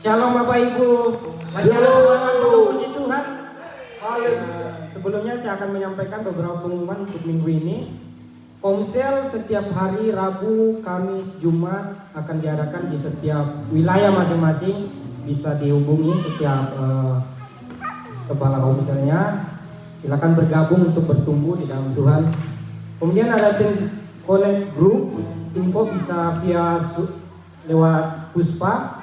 Shalom Bapak Ibu, masih ada semangat untuk puji Tuhan. Sebelumnya saya akan menyampaikan beberapa pengumuman untuk minggu ini. Komsel setiap hari Rabu, Kamis, Jumat akan diadakan di setiap wilayah masing-masing. Bisa dihubungi setiap kepala komselnya. Silakan bergabung untuk bertumbuh di dalam Tuhan. Kemudian ada tim Connect Group, info bisa via lewat Puspa.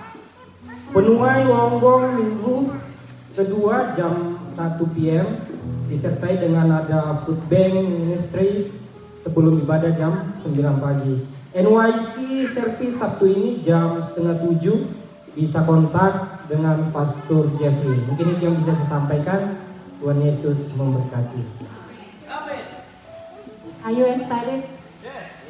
Penuai Wonggong minggu kedua jam 1 PM disertai dengan ada food bank ministry sebelum ibadah jam 9 pagi. NYC service Sabtu ini jam setengah 7, bisa kontak dengan Pastor Jeffrey. Mungkin itu yang bisa saya sampaikan. Tuhan Yesus memberkati. Are you excited?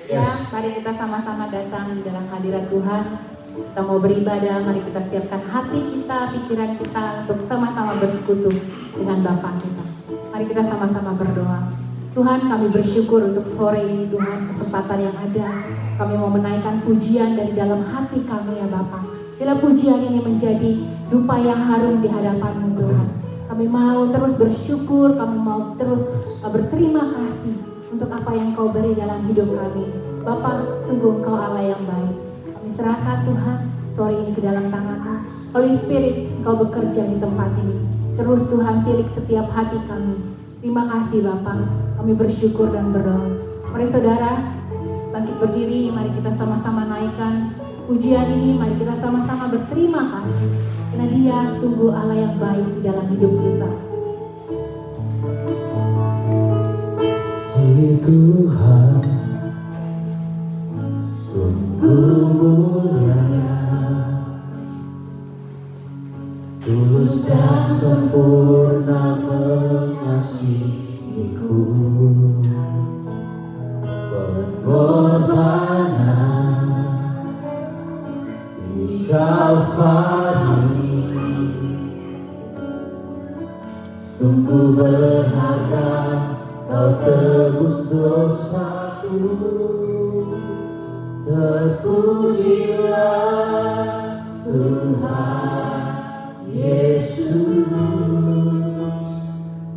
Ya, mari kita sama-sama datang di dalam hadirat Tuhan. Kita mau beribadah, mari kita siapkan hati kita, pikiran kita untuk sama-sama bersekutu dengan Bapa kita. Mari kita sama-sama berdoa. Tuhan, kami bersyukur untuk sore ini Tuhan, kesempatan yang ada. Kami mau menaikkan pujian dari dalam hati kami ya Bapa. Bila pujian ini menjadi dupa yang harum di hadapan-Mu Tuhan. Kami mau terus bersyukur, kami mau terus berterima kasih untuk apa yang Kau beri dalam hidup kami. Bapa, sungguh Engkau Allah yang baik. Kami serahkan Tuhan sore ini ke dalam tangan-Mu. Holy Spirit, Engkau bekerja di tempat ini. Terus Tuhan tilik setiap hati kami. Terima kasih Bapa. Kami bersyukur dan berdoa. Mari saudara, bangkit berdiri. Mari kita sama-sama naikkan pujian ini. Mari kita sama-sama berterima kasih. Karena Dia sungguh Allah yang baik di dalam hidup kita. Si Tuhan sungguh mulia, tulus dan sempurna mengasihiku. Pengorbanan di Kalvari sungguh berharga, Kau tebus dosaku. Terpujilah Tuhan Yesus,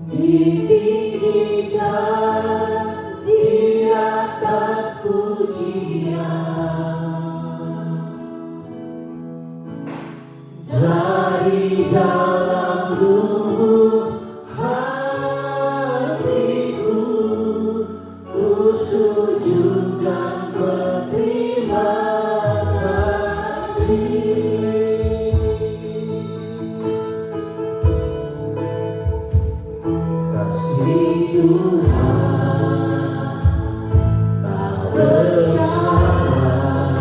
ditinggikan di atas pujian. Dari dalam lubuk hatiku, ku sujud dan berterima kasih. Kasih Tuhan tak bersyarat,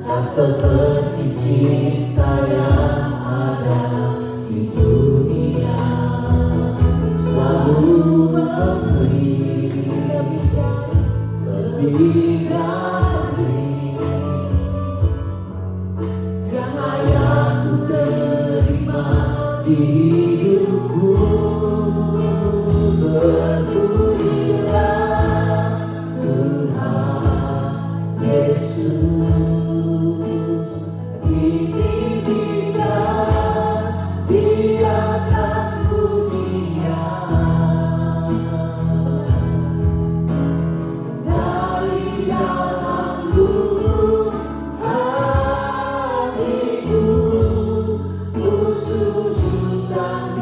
tak seperti cinta yang ada di dunia. Selalu memberi lebih dari yang layak ku terima di hidupku. Berpujilah Tuhan Yesus, ditinggikan di atas pujian. Dari dalam lubuk hatiku, ku sujud dan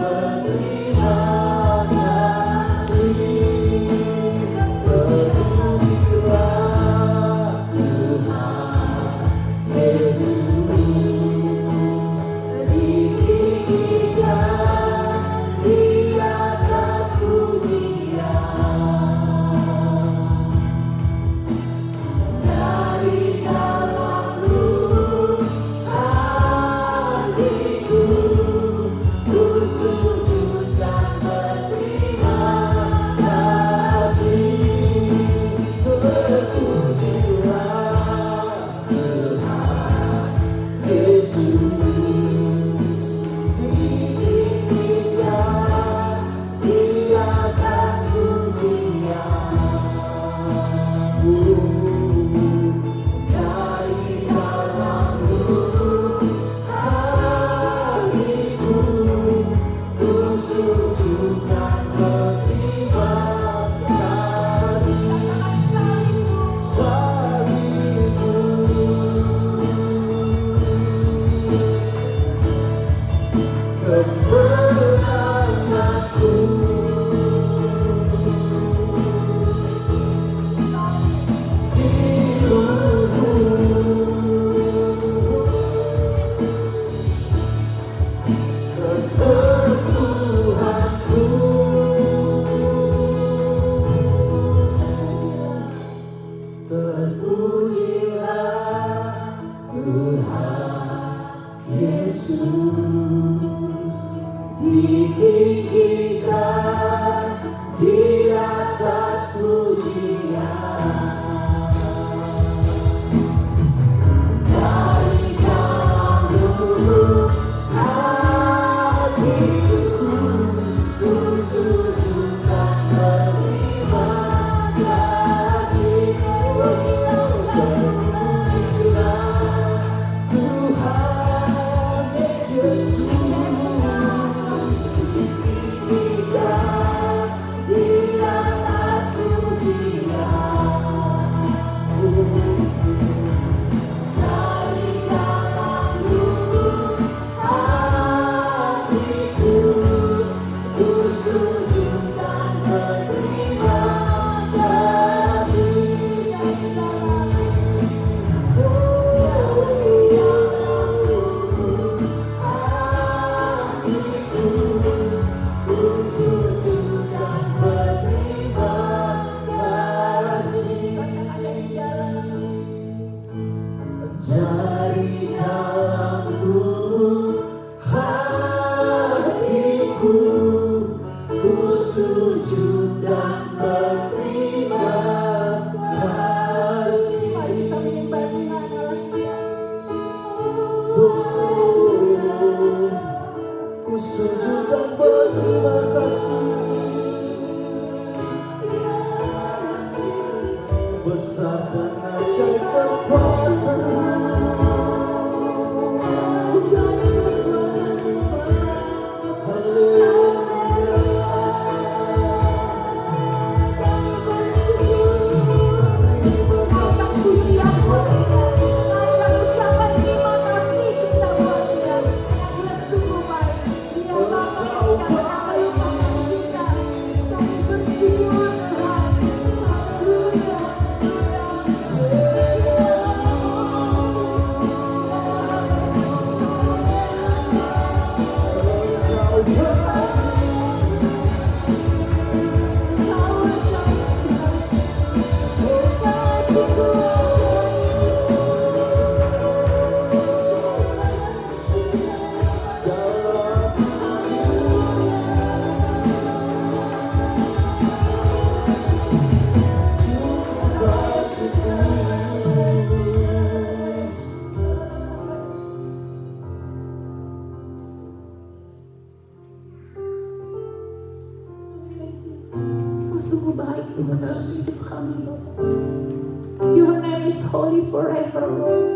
besar dan ajaib perbuatan-Mu. Kau sungguh baik Tuhan dalam hidup kami, Bapa. Your name is holy forever, Lord.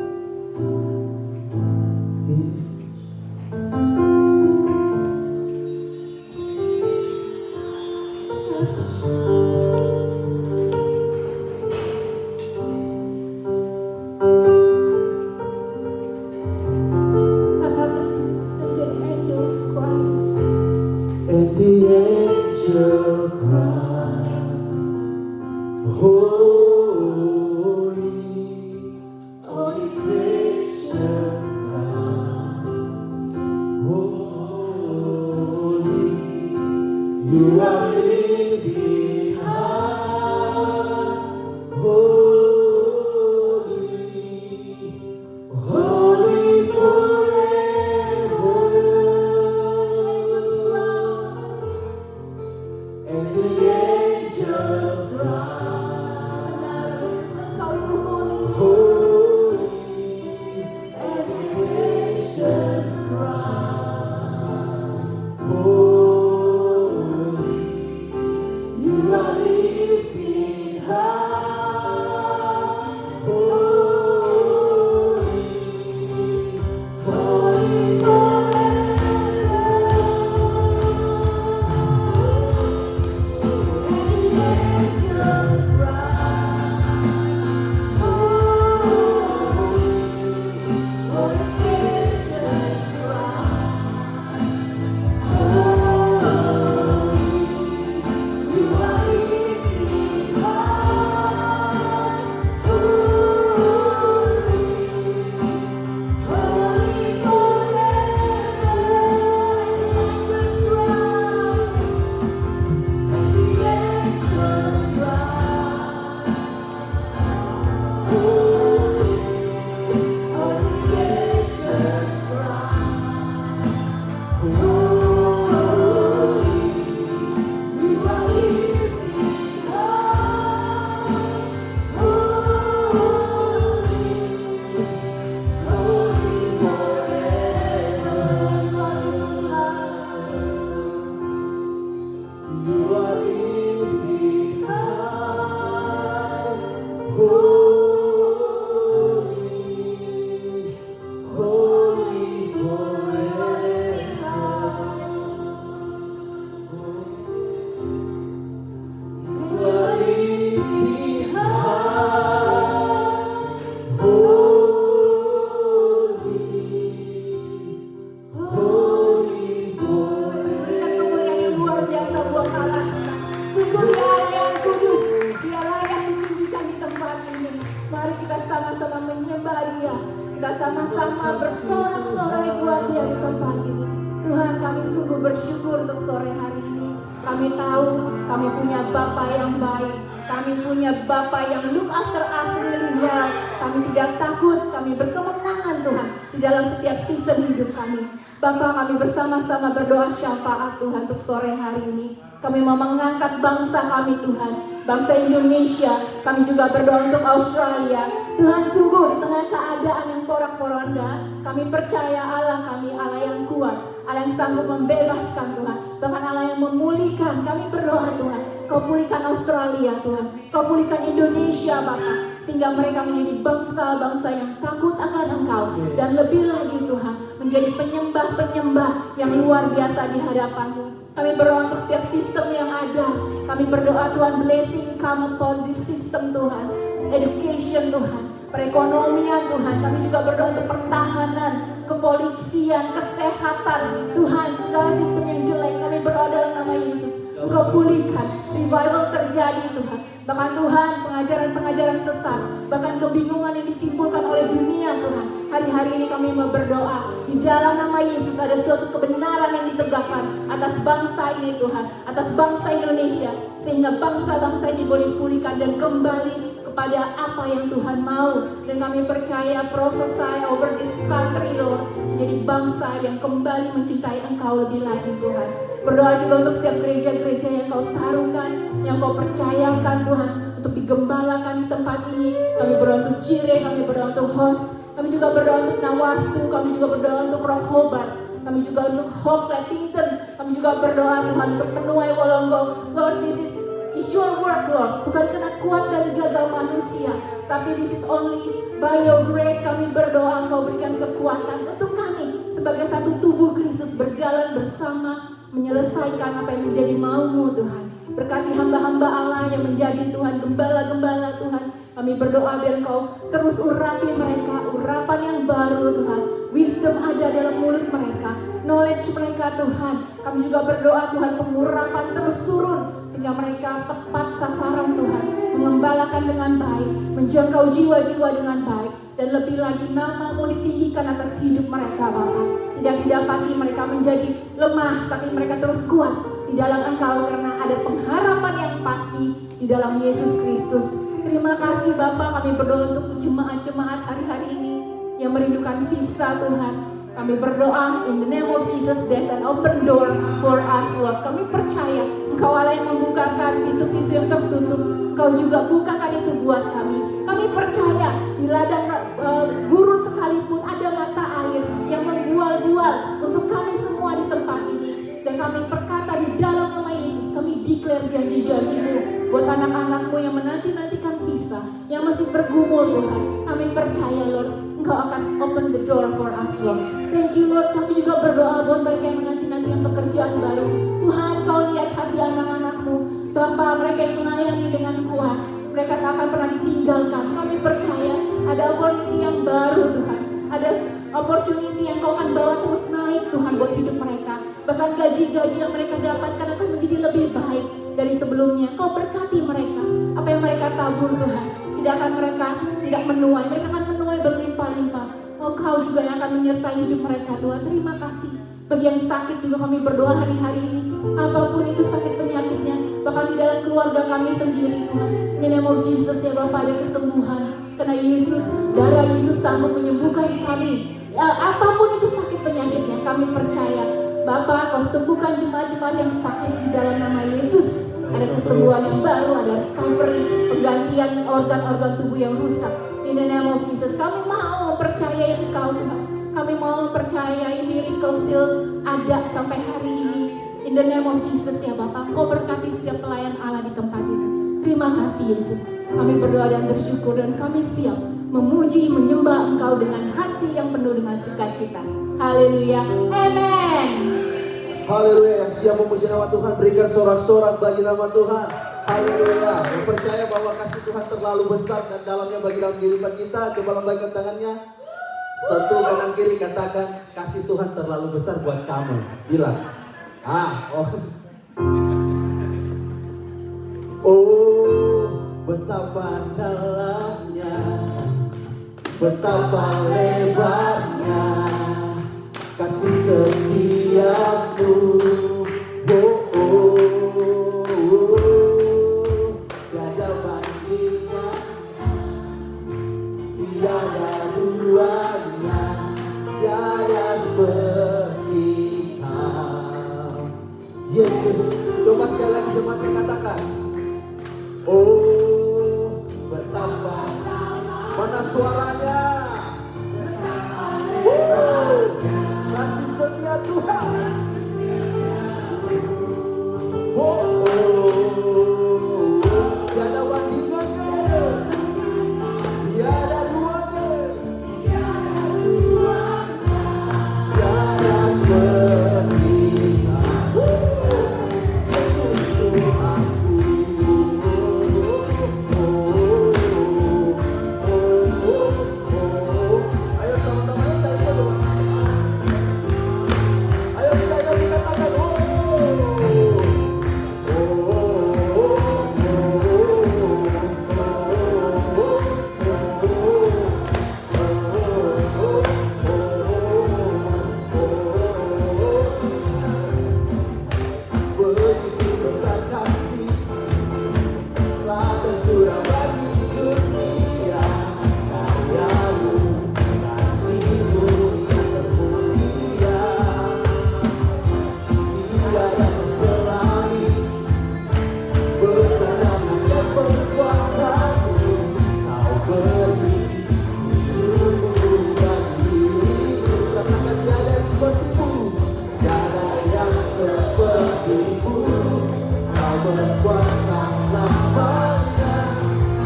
Katakan, and the angels cry. And the angels cry, holy, holy gracious Christ, holy, you are lifted high, holy, holy forever. Angels cry. And the angels cry, Engkau itu holy. holy, and the nations cry, holy, you are lifted high, holy, holy Kita sama-sama bersorak-sorai buat Dia di tempat ini. Tuhan, kami sungguh bersyukur untuk sore hari ini. Kami tahu kami punya Bapa yang baik. Kami punya Bapa yang look after us really well. Kami tidak takut, kami berkemenangan Tuhan di dalam setiap season hidup kami. Bapa, kami bersama-sama berdoa syafaat Tuhan untuk sore hari ini. Kami mau mengangkat bangsa kami Tuhan, bangsa Indonesia. Kami juga berdoa untuk Australia. Tuhan, sungguh di tengah keadaan yang porak-poranda, kami percaya Allah kami Allah yang kuat, Allah yang sanggup membebaskan Tuhan, bahkan Allah yang memulihkan. Kami berdoa Tuhan, Kau pulihkan Australia Tuhan, Kau pulihkan Indonesia Bapa, sehingga mereka menjadi bangsa-bangsa yang takut akan Engkau, dan lebih lagi Tuhan, menjadi penyembah-penyembah yang luar biasa di hadapan-Mu. Kami berdoa untuk setiap sistem yang ada. Kami berdoa Tuhan, blessing come upon this system Tuhan, education Tuhan, perekonomian Tuhan. Kami juga berdoa untuk pertahanan, kepolisian, kesehatan Tuhan, segala sistem yang jelek kami berdoa dalam nama Yesus, Engkau pulihkan, revival terjadi Tuhan. Bahkan Tuhan, pengajaran-pengajaran sesat, bahkan kebingungan yang ditimbulkan oleh dunia Tuhan, hari-hari ini kami mau berdoa di dalam nama Yesus ada suatu kebenaran yang ditegakkan atas bangsa ini Tuhan, atas bangsa Indonesia, sehingga bangsa-bangsa ini boleh pulihkan dan kembali kepada apa yang Tuhan mau. Dan kami percaya prophesy over this country Lord, menjadi bangsa yang kembali mencintai Engkau lebih lagi Tuhan. Berdoa juga untuk setiap gereja-gereja yang Kau taruhkan, yang Kau percayakan Tuhan, untuk digembalakan di tempat ini. Kami berdoa untuk Cire, kami berdoa untuk Host, kami juga berdoa untuk Nawarstu, kami juga berdoa untuk Rehoboth, kami juga untuk Hope Clappington, kami juga berdoa Tuhan untuk Penuai Wolonggong. Lord, this is your work Lord, bukan karena kuat dan gagah manusia, tapi this is only by your grace. Kami berdoa Engkau berikan kekuatan untuk kami sebagai satu tubuh Kristus berjalan bersama, menyelesaikan apa yang menjadi mau-Mu Tuhan. Berkati hamba-hamba Allah yang menjadi Tuhan, gembala-gembala Tuhan. Kami berdoa biar Engkau terus urapi mereka, urapan yang baru Tuhan. Wisdom ada dalam mulut mereka, knowledge mereka Tuhan. Kami juga berdoa Tuhan, pengurapan terus turun, sehingga mereka tepat sasaran Tuhan, mengembalakan dengan baik, menjangkau jiwa-jiwa dengan baik. Dan lebih lagi nama-Mu ditinggikan atas hidup mereka Bapa. Tidak didapati mereka menjadi lemah, tapi mereka terus kuat di dalam Engkau, karena ada pengharapan yang pasti di dalam Yesus Kristus. Terima kasih Bapa, kami berdoa untuk jemaat-jemaat hari-hari ini yang merindukan visa Tuhan. Kami berdoa in the name of Jesus, there's an open door for us Lord. Kami percaya Engkau Allah yang membukakan pintu-pintu yang tertutup, Engkau juga bukakan itu buat kami. Kami percaya di ladang gurun sekalipun ada mata air yang membual-bual untuk kami semua di tempat ini. Dan kami berkata di dalam nama Yesus, kami declare janji-janji-Mu buat anak-anak-Mu yang menanti-nantikan visa, yang masih bergumul Tuhan. Kami percaya Lord, Engkau akan open the door for us Lord. Thank you Lord. Kami juga berdoa buat mereka yang menanti-nantikan pekerjaan baru. Tuhan, Kau lihat hati anak-anak-Mu Bapa, mereka yang melayani dengan kuat, mereka tak akan pernah ditinggalkan. Kami percaya ada opportunity yang baru Tuhan, ada opportunity yang Kau akan bawa terus naik Tuhan buat hidup mereka. Bahkan gaji-gaji yang mereka dapatkan akan menjadi lebih baik dari sebelumnya. Kau berkati mereka, apa yang mereka tabur Tuhan, tidak menuai, mereka akan menuai berlimpah-limpah. Oh, Kau juga yang akan menyertai hidup mereka Tuhan. Terima kasih. Bagi yang sakit juga kami berdoa hari-hari ini, apapun itu sakit penyakitnya, bahkan di dalam keluarga kami sendiri Tuhan, in the name of Jesus ya Bapak, ada kesembuhan, karena Yesus, darah Yesus sanggup menyembuhkan kami. Apapun itu sakit penyakitnya, kami percaya Bapak, Kau sembuhkan jemaat-jemaat yang sakit di dalam nama Yesus. Ada kesembuhan yang baru, ada recovery, penggantian organ-organ tubuh yang rusak. In the name of Jesus, kami mau mempercayai Engkau Tuhan. Kami mau mempercayai miracle still ada sampai hari ini. In the name of Jesus ya Bapak, Kau berkati setiap pelayan Allah di tempat ini. Terima kasih Yesus. Kami berdoa dan bersyukur, dan kami siap memuji, menyembah Engkau dengan hati yang penuh dengan sukacita. Haleluya. Amen. Haleluya. Yang siap memuji nama Tuhan, berikan sorak-sorak bagi nama Tuhan. Haleluya. Yang percaya bahwa kasih Tuhan terlalu besar dan dalamnya bagi dalam kehidupan kita, coba lambaikan tangannya. Satu kanan kiri, katakan, kasih Tuhan terlalu besar buat kamu. Bilang. Oh, betapa dalamnya, betapa lebarnya kasih setiamu. Tiada bandingnya, tiada duanya, tiada seperti Kau. Yesus, coba sekali lagi jemaatnya katakan. Oh, betapa, mana suaranya? Kasih setia Tuhan. Oh, berkuasa lamanya,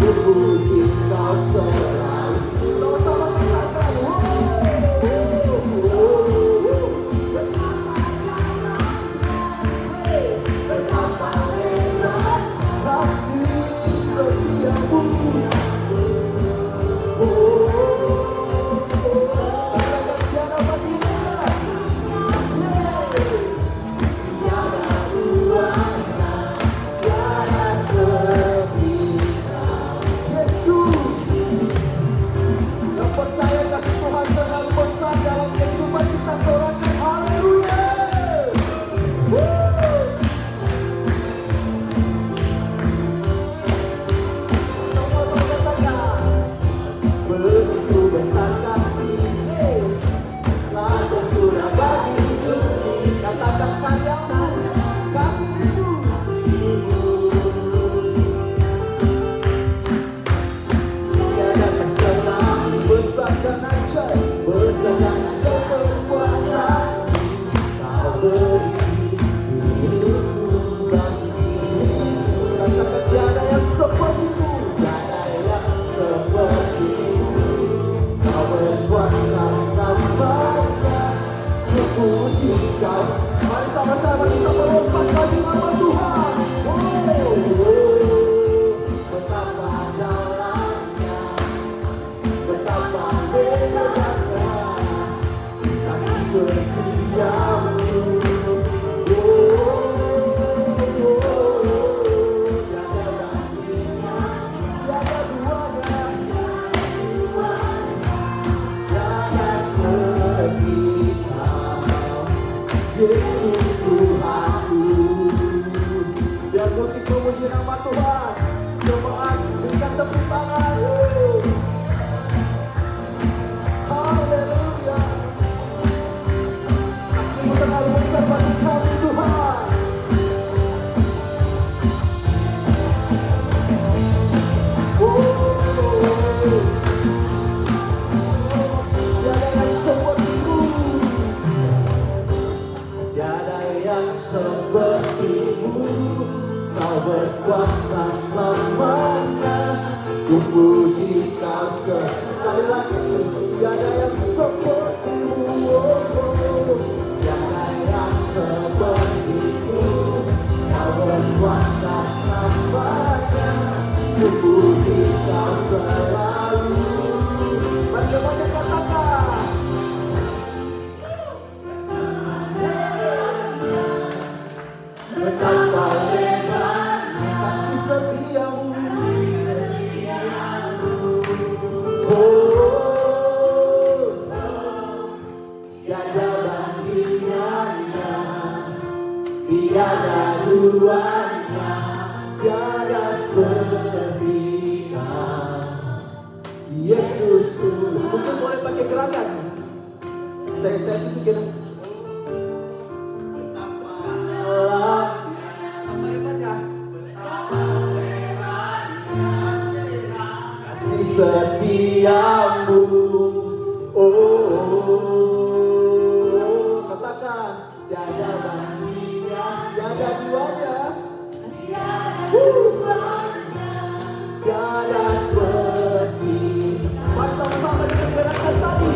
ku puji kau selalu. Sama-sama katakan, betapa hebat kasih setiamu. Katakan tiada bandingnya. Tiada duanya, tiada seperti Kau. Yesus, yang percaya kasih Tuhan terlalu besar dalam kehidupan kita, sorakan haleluya. Sama-sama katakan, begitu besar kasih telah tercurah bagi dunia. Katakan sayangmu, kasihmu. Tiada kesenangan besar dan ajaib, besar dan ajaib perbuatan Kau beri hidupku bagi hidupku. Katakan tiada yang sepertimu, tiada yang sepertimu. Kau berkuasa selamanya, ku puji Kau. Mari sama-sama kita melompat bagi nama Tuhan. Betapa dalamnya, betapa hebatnya kasih setiamu. Tiada bandingnya, tiada duanya, tiada seperti Kau. Yesus Tuhanku. Biar musik memuji nama Tuhan. Jemaat berikan tepuk tangan. Haleluya. Kasih-Mu terlalu besar bagi kami Tuhan. Tiada yang seperti-Mu, tiada yang seperti-Mu. Kau berkuasa selamanya, ku puji Kau sekali lagi. Tiada yang seperti-Mu, tiada yang seperti-Mu. Kau berkuasa selamanya, ku puji Kau selalu. Bagaimana katakan? Betapa hebatnya kasih setiamu. Tiada bandingnya, tiada duanya, tiada seperti Kau. Yesus Tuhan. Mungkin boleh pakai gerakan. Saya bikin. Apa hebatnya? Kasih setiamu. Katakan tiada bandingnya, tiada duanya, tiada seperti. Mari sama-sama dengan gerakan tadi.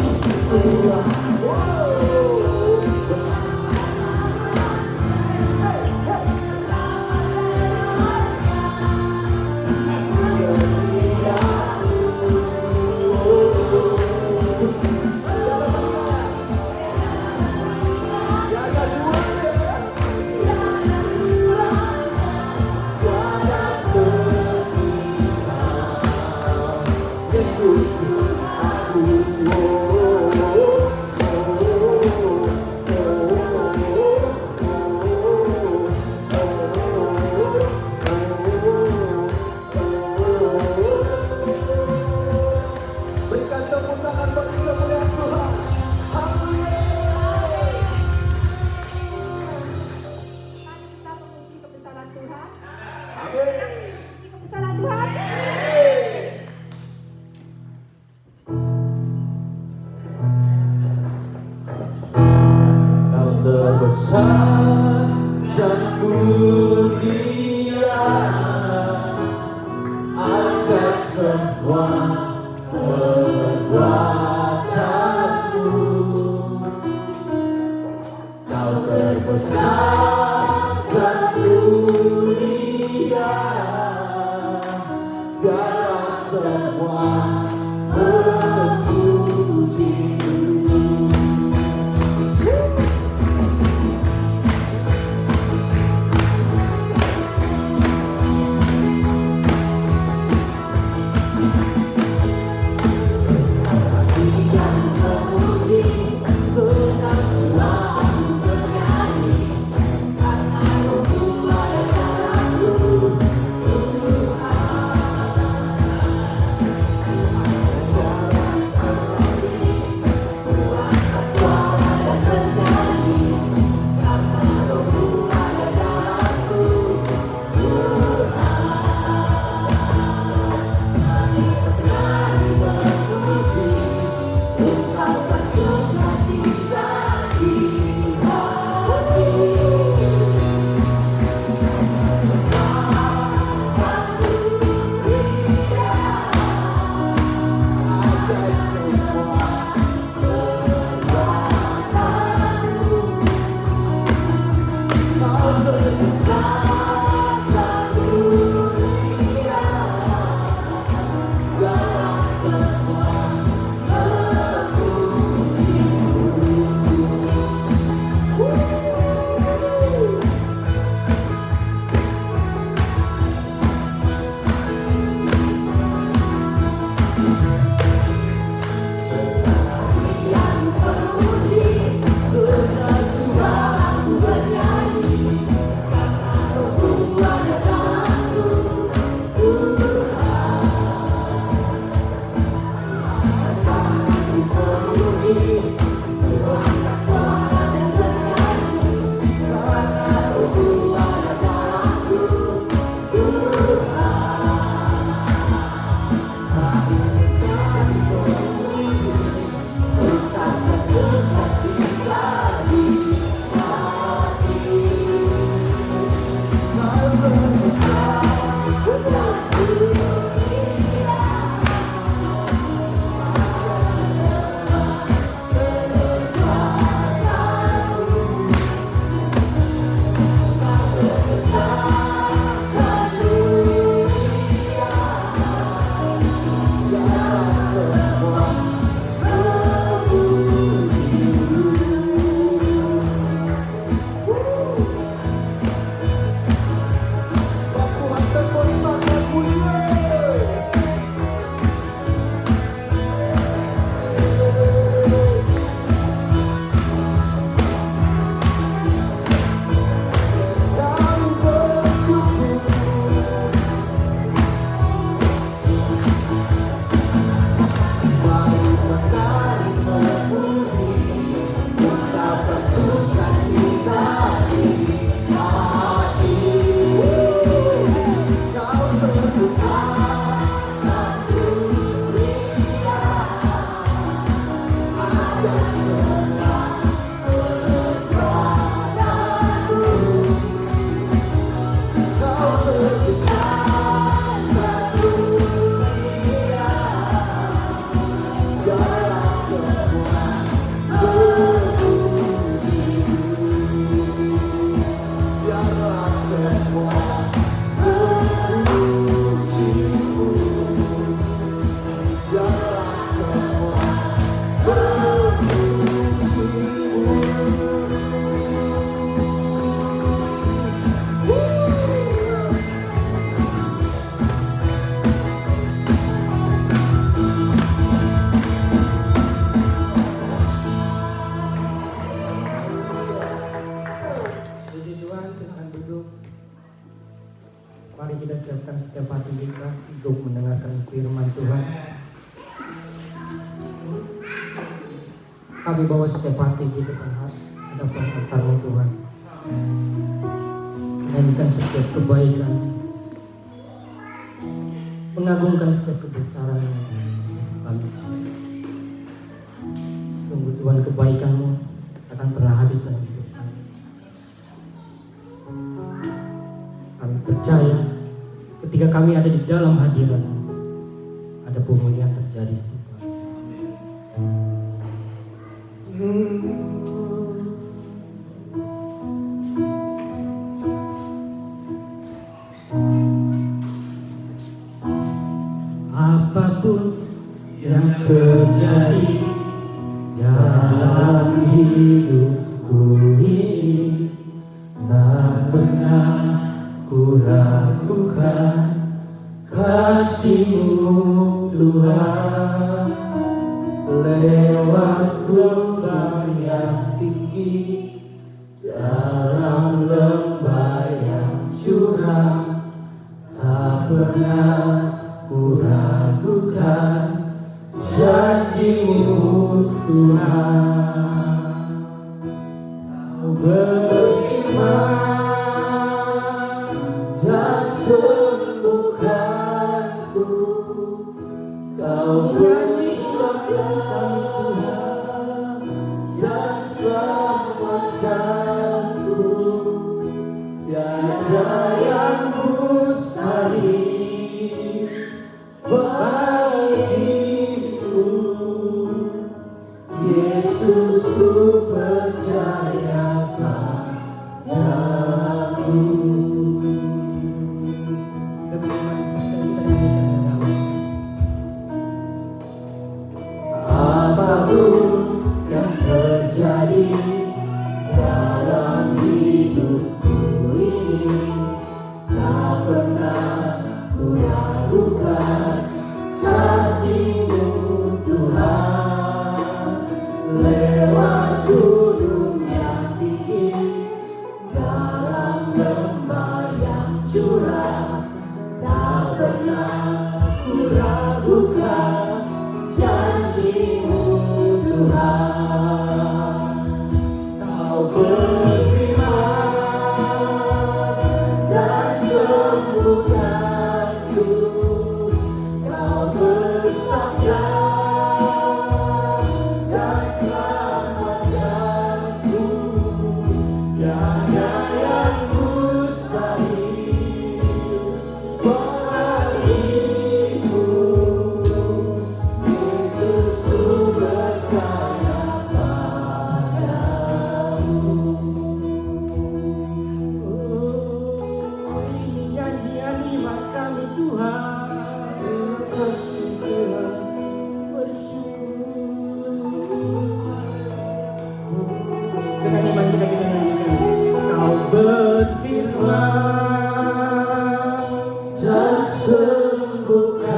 Tiada Mari kita siapkan setiap hati kita untuk mendengarkan firman Tuhan. Kami bawa setiap hati kita Tuhan hadapan altar-Mu Tuhan. Menyanyikan setiap kebaikan, mengagungkan setiap kebesaran kami. Sungguh Tuhan, kebaikan-Mu akan pernah habis dalam hidup kami. Kami percaya ketika kami ada di dalam hadirat-Mu, ada pemulihan terjadi Tuhan. Apapun yang terjadi dalam hidupku ini, tak pernah ku ragukan kasih-Mu Tuhan. Lewat gelombang yang tinggi, dalam lembah yang curam, tak pernah ku ragukan janji-Mu Tuhan. Kau berfirman dan sembuhkanku, Kau menyelamatkan Tuhan dan selamatkanku. Tiada yang mustahil bagimu, Yesus, ku percaya padamu. Apapun yang terjadi dalam hidupku ini, tak pernah ku ragukan kasih-Mu Tuhan. Lewat gunung yang tinggi, dalam lembah yang curam, tak pernah ku ragukan janji-Mu Tuhan. Kau berfirman dan sembuhkanku, Kau bersabda dan selamatkanku. Tiada yang mustahil bagimu, Yesus, ku percaya padamu. Oh, ini nyanyian iman kami Tuhan. Terkasih Tuhan, bersyukur. Dengan iman kita nyanyikan. Kau berfirman dan sembuhkanku,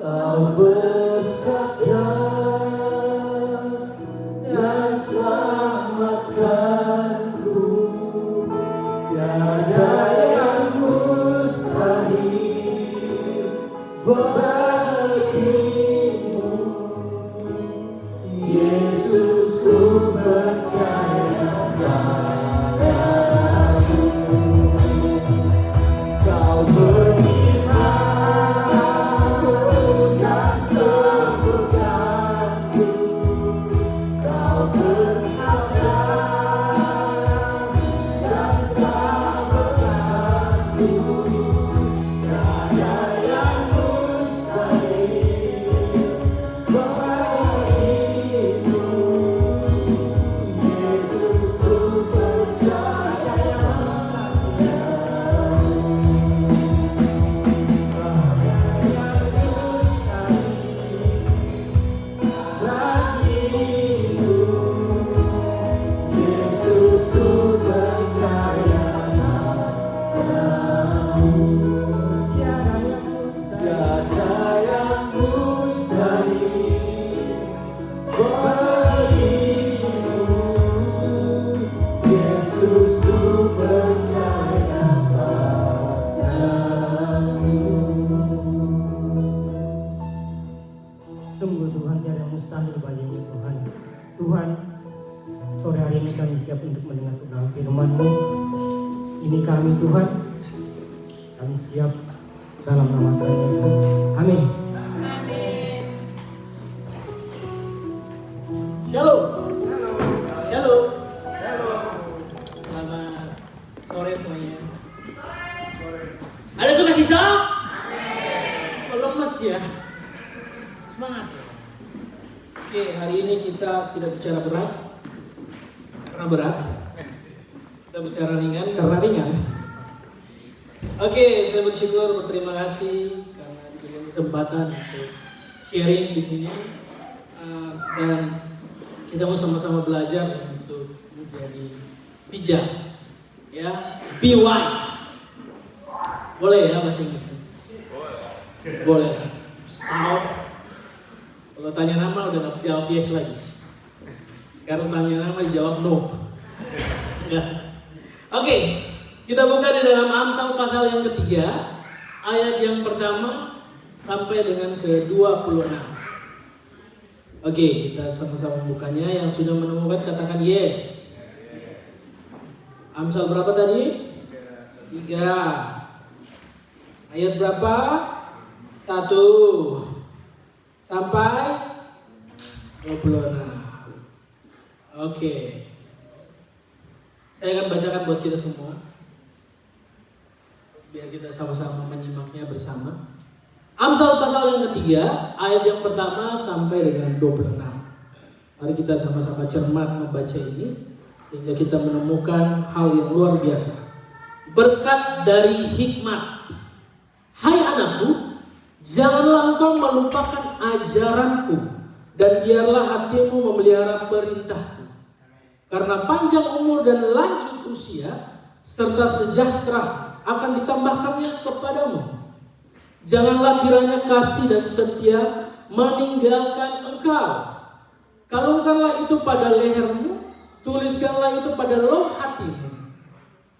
Kau bersabda dan selamatkanku. Tiada yang mustahil bagimu, Yesus, ku percaya padamu. Kau berfirman dan sembuhkanku, Kau bersabda dan selamatkanku. Tiada yang mustahil Ini kami Tuhan, kami siap dalam nama Tuhan Yesus. Amin. Shalom. Shalom. Selamat sore semuanya. Ada sukacita? Lemes ya. Semangat ya. Oke, hari ini kita tidak bicara berat karena berat. Kita bicara ringan karena ringan. Oke, saya bersyukur, berterima kasih karena diberi kesempatan untuk sharing di sini. Dan kita mau sama-sama belajar untuk menjadi bijak, ya, be wise. Boleh ya bahasa Inggris? Boleh. Stop. Kalau tanya nama udah nggak jawab yes lagi. Sekarang tanya nama dijawab no. Ya. Oke, kita buka di dalam Amsal pasal yang ketiga, ayat yang pertama sampai dengan ke-26. Oke, kita sama-sama bukanya. Yang sudah menemukan katakan yes. Amsal berapa tadi? 3. Ayat berapa? 1 sampai 26. Oke. Saya akan bacakan buat kita semua, biar kita sama-sama menyimaknya bersama. Amsal pasal yang ketiga, ayat yang pertama sampai dengan 26. Mari kita sama-sama cermat membaca ini, sehingga kita menemukan hal yang luar biasa. Berkat dari hikmat. Hai anakku, janganlah engkau melupakan ajaranku, dan biarlah hatimu memelihara perintahku. Karena panjang umur dan lanjut usia, serta sejahtera akan ditambahkannya kepadamu. Janganlah kiranya kasih dan setia meninggalkan engkau. Kalungkanlah itu pada lehermu, tuliskanlah itu pada loh hatimu.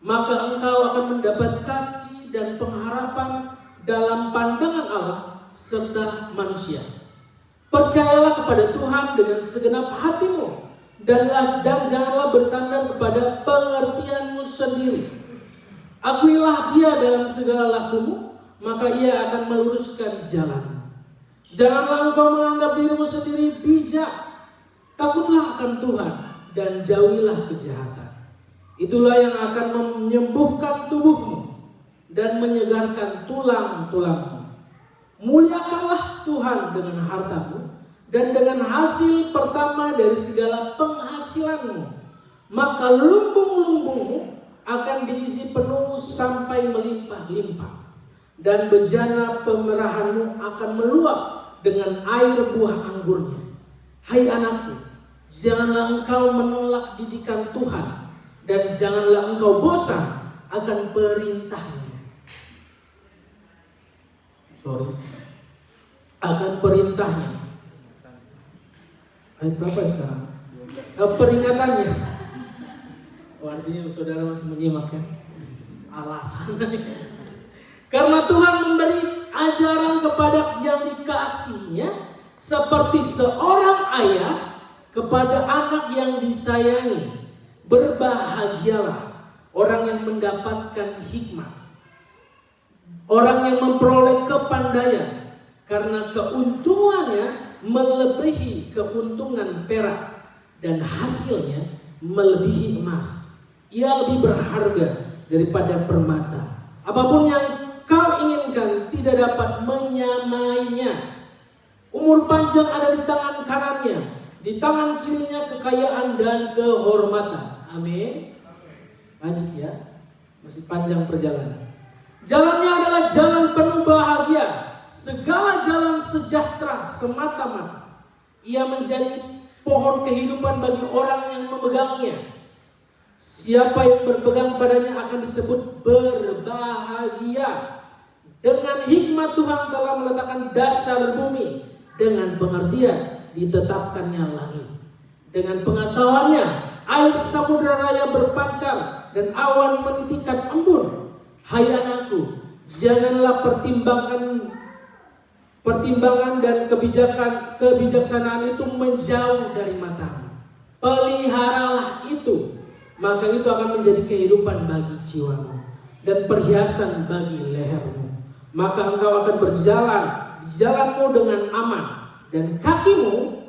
Maka engkau akan mendapat kasih dan pengharapan dalam pandangan Allah serta manusia. Percayalah kepada Tuhan dengan segenap hatimu, dan janganlah bersandar kepada pengertianmu sendiri. Akuilah Dia dalam segala lakumu, maka Ia akan meluruskan jalanmu. Janganlah engkau menganggap dirimu sendiri bijak. Takutlah akan Tuhan dan jauhilah kejahatan. Itulah yang akan menyembuhkan tubuhmu dan menyegarkan tulang-tulangmu. Muliakanlah Tuhan dengan hartamu dan dengan hasil pertama dari segala penghasilanmu. Maka lumbung-lumbungmu akan diisi penuh sampai melimpah-limpah. Dan bejana pemerahanmu akan meluap dengan air buah anggurnya. Hai anakku, janganlah engkau menolak didikan Tuhan, dan janganlah engkau bosan akan perintahnya. Akan perintahnya. Ayat berapa sekarang? Peringatannya. Artinya saudara masih menyimak ya? Alasan. Karena Tuhan memberi ajaran kepada yang dikasihnya, seperti seorang ayah kepada anak yang disayangi. Berbahagialah orang yang mendapatkan hikmat, orang yang memperoleh kepandaian, karena keuntungannya melebihi keuntungan perak, dan hasilnya melebihi emas. Ia lebih berharga daripada permata. Apapun yang kau inginkan tidak dapat menyamainya. Umur panjang ada di tangan kanannya, di tangan kirinya kekayaan dan kehormatan. Amin. Lanjut ya, masih panjang perjalanan. Jalannya adalah jalan penuh bahagia, segala jalan sejahtera semata-mata. Ia menjadi pohon kehidupan bagi orang yang memegangnya. Siapa yang berpegang padanya akan disebut berbahagia. Dengan hikmat Tuhan telah meletakkan dasar bumi, dengan pengertian ditetapkannya langit. Dengan pengetahuannya air samudra raya berpancar dan awan menitikkan embun. Hai anakku, janganlah pertimbangan dan kebijaksanaan itu menjauh dari matamu. Peliharalah itu, maka itu akan menjadi kehidupan bagi jiwamu dan perhiasan bagi lehermu. Maka engkau akan berjalan di jalanmu dengan aman dan kakimu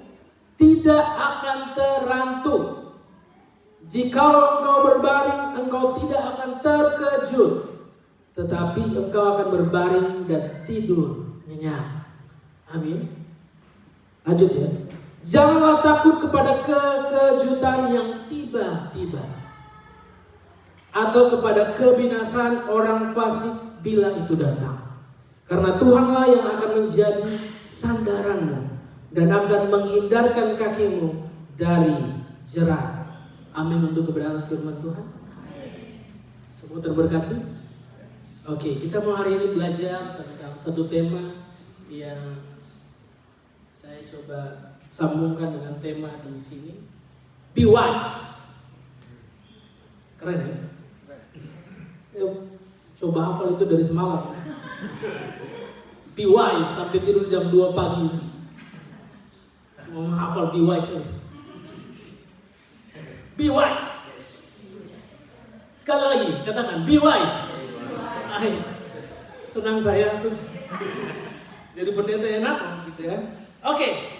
tidak akan terantuk. Jikalau engkau berbaring, engkau tidak akan terkejut, tetapi engkau akan berbaring dan tidur nyenyak. Amin. Lanjut ya. Janganlah takut kepada kekejutan yang tiba-tiba, atau kepada kebinasaan orang fasik bila itu datang. Karena Tuhanlah yang akan menjadi sandaranmu dan akan menghindarkan kakimu dari jerat. Amin untuk kebenaran firman Tuhan. Semua terberkati. Oke, kita mau hari ini belajar tentang satu tema yang saya coba sambungkan dengan tema di sini. Be wise. Keren ya? Saya coba hafal itu dari semalam. Be wise sampai tidur jam 2 pagi. Cuma menghafal be wise aja. Be wise. Sekali lagi katakan be wise. Ay, tenang saya tuh. Jadi pendeta enak gitu ya. Oke.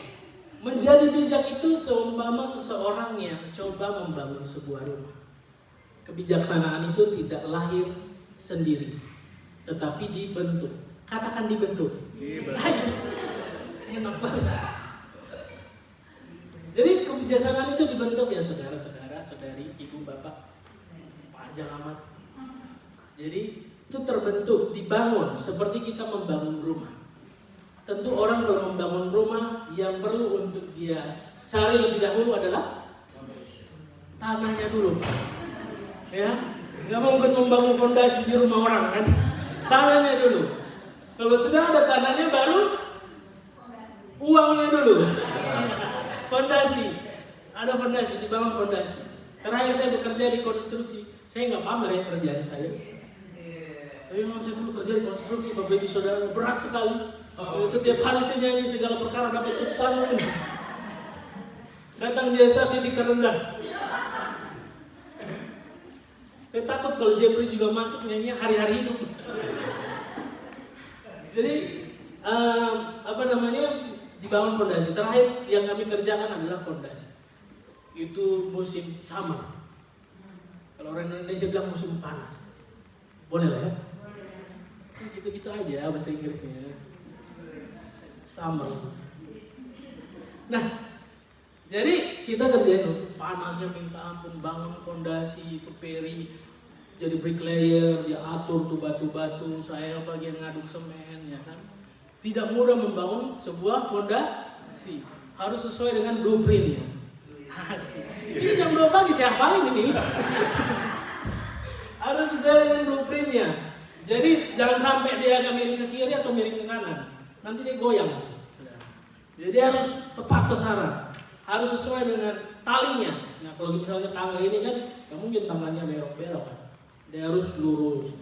Menjadi bijak itu seumpama seseorang yang coba membangun sebuah rumah. Kebijaksanaan itu tidak lahir sendiri, tetapi dibentuk. Katakan dibentuk. Enak banget. Jadi kebijaksanaan itu dibentuk ya saudara-saudara, saudari, ibu, bapak, panjang amat. Jadi itu terbentuk, dibangun seperti kita membangun rumah. Tentu orang kalau membangun rumah yang perlu untuk dia cari lebih dahulu adalah tanahnya dulu, Pak. Ya, nggak mungkin membangun fondasi di rumah orang kan? Tanahnya dulu. Kalau sudah ada tanahnya baru uangnya dulu. Fondasi, ada fondasi, dibangun fondasi. Terakhir saya bekerja di konstruksi, saya nggak pamer ya kerjaan saya. Tapi memang saya dulu kerja di konstruksi, Bapak Ibu Saudara, berat sekali. Setiap hari saya nyanyi segala perkara dapat utang. Datang jasa titik terendah. Saya takut kalau Jeffrey juga masuk nyanyi hari-hari hidup. Jadi dibangun fondasi. Terakhir yang kami kerjakan adalah fondasi. Itu musim summer. Kalau orang Indonesia bilang musim panas. Boleh lah ya? Gitu-gitu aja bahasa Inggrisnya. Summer. Nah, jadi kita kerjain panasnya minta ampun, bangun fondasi, peperi, jadi bricklayer, dia atur tuh batu-batu, saya bagian ngaduk semen, ya kan. Tidak mudah membangun sebuah fondasi, harus sesuai dengan blueprintnya. Asik. Ini jam 2 pagi saya hafalin ini. Harus sesuai dengan blueprintnya. Jadi jangan sampai dia agak miring ke kiri atau miring ke kanan. Nanti dia goyang. Jadi harus tepat sasaran. Harus sesuai dengan talinya. Nah kalau misalnya tangga ini kan, nggak mungkin tangannya belok-belok kan. Dia harus lurus.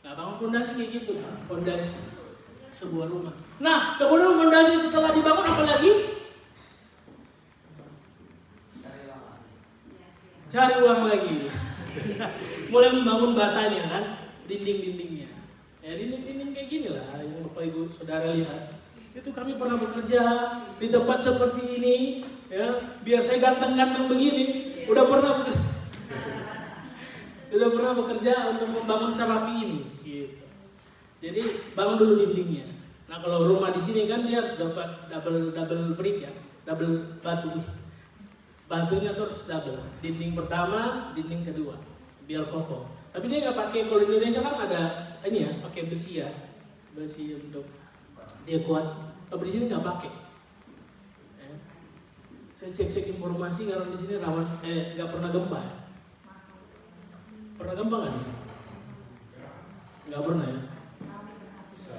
Nah bangun fondasi kayak gitu. Fondasi sebuah rumah. Nah kemudian fondasi setelah dibangun apa lagi? Cari uang lagi. Mulai membangun batanya kan, dinding-dindingnya. Ya dinding-dinding kayak gini lah yang Bapak Ibu Saudara lihat. Itu kami pernah bekerja di tempat seperti ini, ya biar saya ganteng-ganteng begini. Udah pernah bekerja untuk membangun serapi ini. Gitu. Jadi bangun dulu dindingnya. Nah kalau rumah di sini kan dia harus dapat double brick ya, double batu. Batunya terus double. Dinding pertama, dinding kedua, biar kokoh. Tapi dia nggak pakai, kalau di Indonesia kan ada ini ya, pakai besi ya, besi untuk dia kuat. Tapi di sini nggak pakai. Ya. Saya cek informasi karena di sini rawan, nggak pernah gempa. Ya. Pernah gempa nggak di sini? Nggak pernah ya.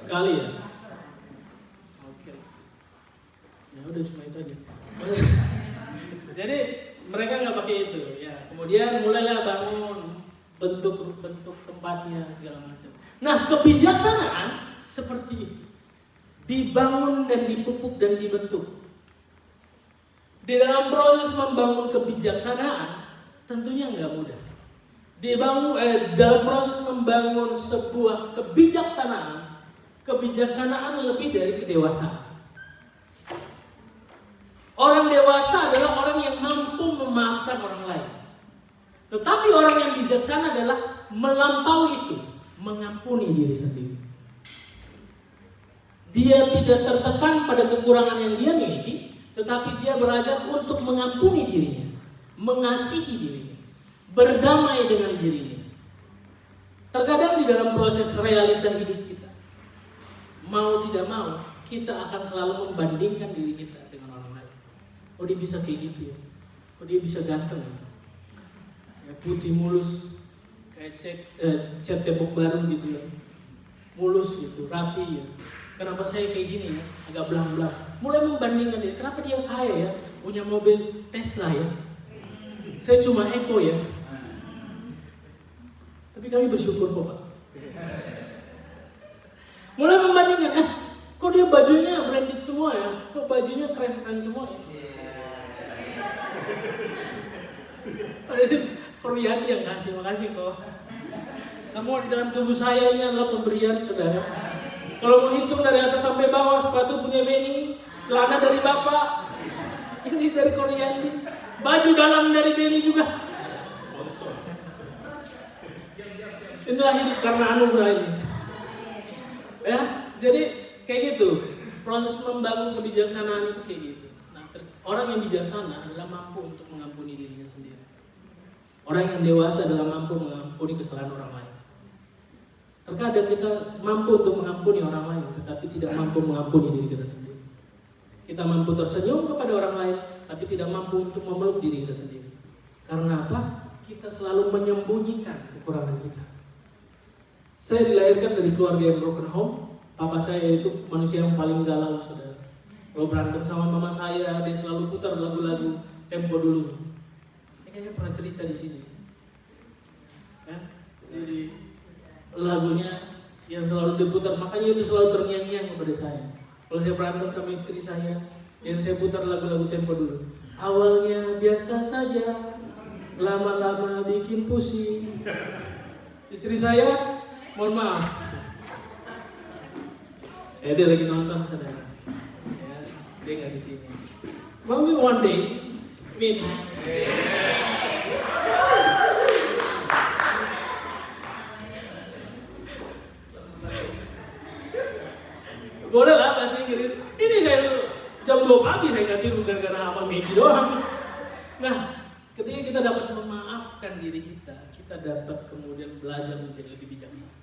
Sekali ya. Oke. Ya udah cuma itu aja. Jadi mereka nggak pakai itu. Ya. Kemudian mulailah bangun bentuk tempatnya segala macam. Nah kebijaksanaan seperti itu. Dibangun dan dipupuk dan dibentuk. Di dalam proses membangun kebijaksanaan, Tentunya nggak mudah. Dalam proses membangun sebuah kebijaksanaan lebih dari kedewasaan. Orang dewasa adalah orang yang mampu memaafkan orang lain. Tetapi orang yang bijaksana adalah melampaui itu, mengampuni diri sendiri. Dia tidak tertekan pada kekurangan yang dia miliki, tetapi dia belajar untuk mengampuni dirinya, mengasihi dirinya, berdamai dengan dirinya. Terkadang di dalam proses realita hidup kita, mau tidak mau, kita akan selalu membandingkan diri kita dengan orang lain. Oh, dia bisa kayak gitu ya, oh dia bisa ganteng ya, putih mulus, kayak cat tembok baru gitu ya, mulus gitu, rapi ya. Kenapa saya kayak gini ya, agak belang-belang. Mulai membandingkan dia, kenapa dia kaya ya, punya mobil Tesla ya, saya cuma Eko ya. Tapi kami bersyukur kok Pak. Mulai membandingkan, kok dia bajunya branded semua ya, kok bajunya keren-keren semua ya. Koryani yang kasih, makasih kok. Semua di dalam tubuh saya ini adalah pemberian saudara. Kalau mau hitung dari atas sampai bawah, sepatu punya Benny, celana dari Bapak, ini dari Koryani, baju dalam dari Benny juga. Inilah hidup karena anugerah ini. Ya, jadi kayak gitu. Proses membangun kebijaksanaan itu kayak gitu. Nah, orang yang bijaksana adalah mampu untuk mengampuni dirinya sendiri. Orang yang dewasa adalah mampu mengampuni kesalahan orang lain. Terkadang kita mampu untuk mengampuni orang lain, tetapi tidak mampu mengampuni diri kita sendiri. Kita mampu tersenyum kepada orang lain, tapi tidak mampu untuk memeluk diri kita sendiri. Karena apa? Kita selalu menyembunyikan kekurangan kita. Saya dilahirkan dari keluarga yang broken home. Papa saya itu manusia yang paling galau, saudara. Kalau berantem sama mama saya, dia selalu putar lagu-lagu tempo dulu. Saya kayaknya pernah cerita di sini. Ya, jadi lagunya yang selalu diputar, makanya itu selalu terngiang-ngiang kepada saya. Kalau saya berantem sama istri saya, yang saya putar lagu-lagu tempo dulu. Awalnya biasa saja, lama-lama bikin pusing. Istri saya, mohon maaf, dia lagi nonton saudara. Ya, dia nggak di sini. Mungkin one day, maybe. Boleh lah bahasa Inggris. Ini saya jam 2 pagi saya nggak tidur gara-gara hafal Maggie doang. Nah, ketika kita dapat memaafkan diri kita, kita dapat kemudian belajar menjadi lebih bijaksana.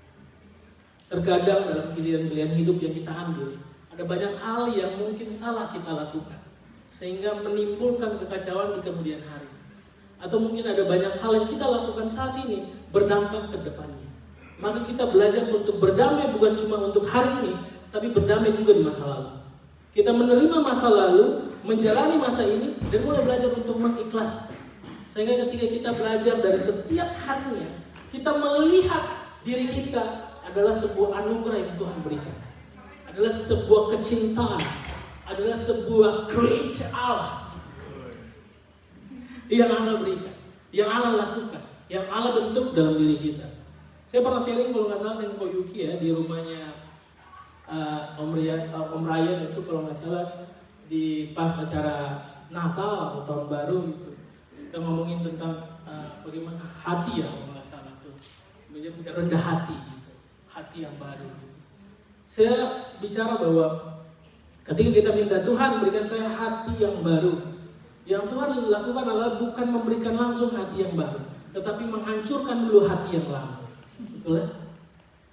Terkadang dalam pilihan-pilihan hidup yang kita ambil, ada banyak hal yang mungkin salah kita lakukan, sehingga menimbulkan kekacauan di kemudian hari. Atau mungkin ada banyak hal yang kita lakukan saat ini berdampak ke depannya. Maka kita belajar untuk berdamai bukan cuma untuk hari ini, tapi berdamai juga di masa lalu. Kita menerima masa lalu, menjalani masa ini, dan mulai belajar untuk mengikhlaskan. Sehingga ketika kita belajar dari setiap harinya, kita melihat diri kita adalah sebuah anugerah yang Tuhan berikan. Adalah sebuah kecintaan, adalah sebuah create Allah yang Allah berikan, yang Allah lakukan, yang Allah bentuk dalam diri kita. Saya pernah sharing kalau nggak salah dengan Ko Yuki ya, di rumahnya Om Ryan itu kalau nggak salah di pas acara Natal atau Tahun Baru gitu, kita ngomongin tentang bagaimana hati ya kalau nggak salah tuh, rendah hati gitu, hati yang baru gitu. Saya bicara bahwa ketika kita minta Tuhan berikan saya hati yang baru, yang Tuhan lakukan adalah bukan memberikan langsung hati yang baru, tetapi menghancurkan dulu hati yang lama. Betul ya?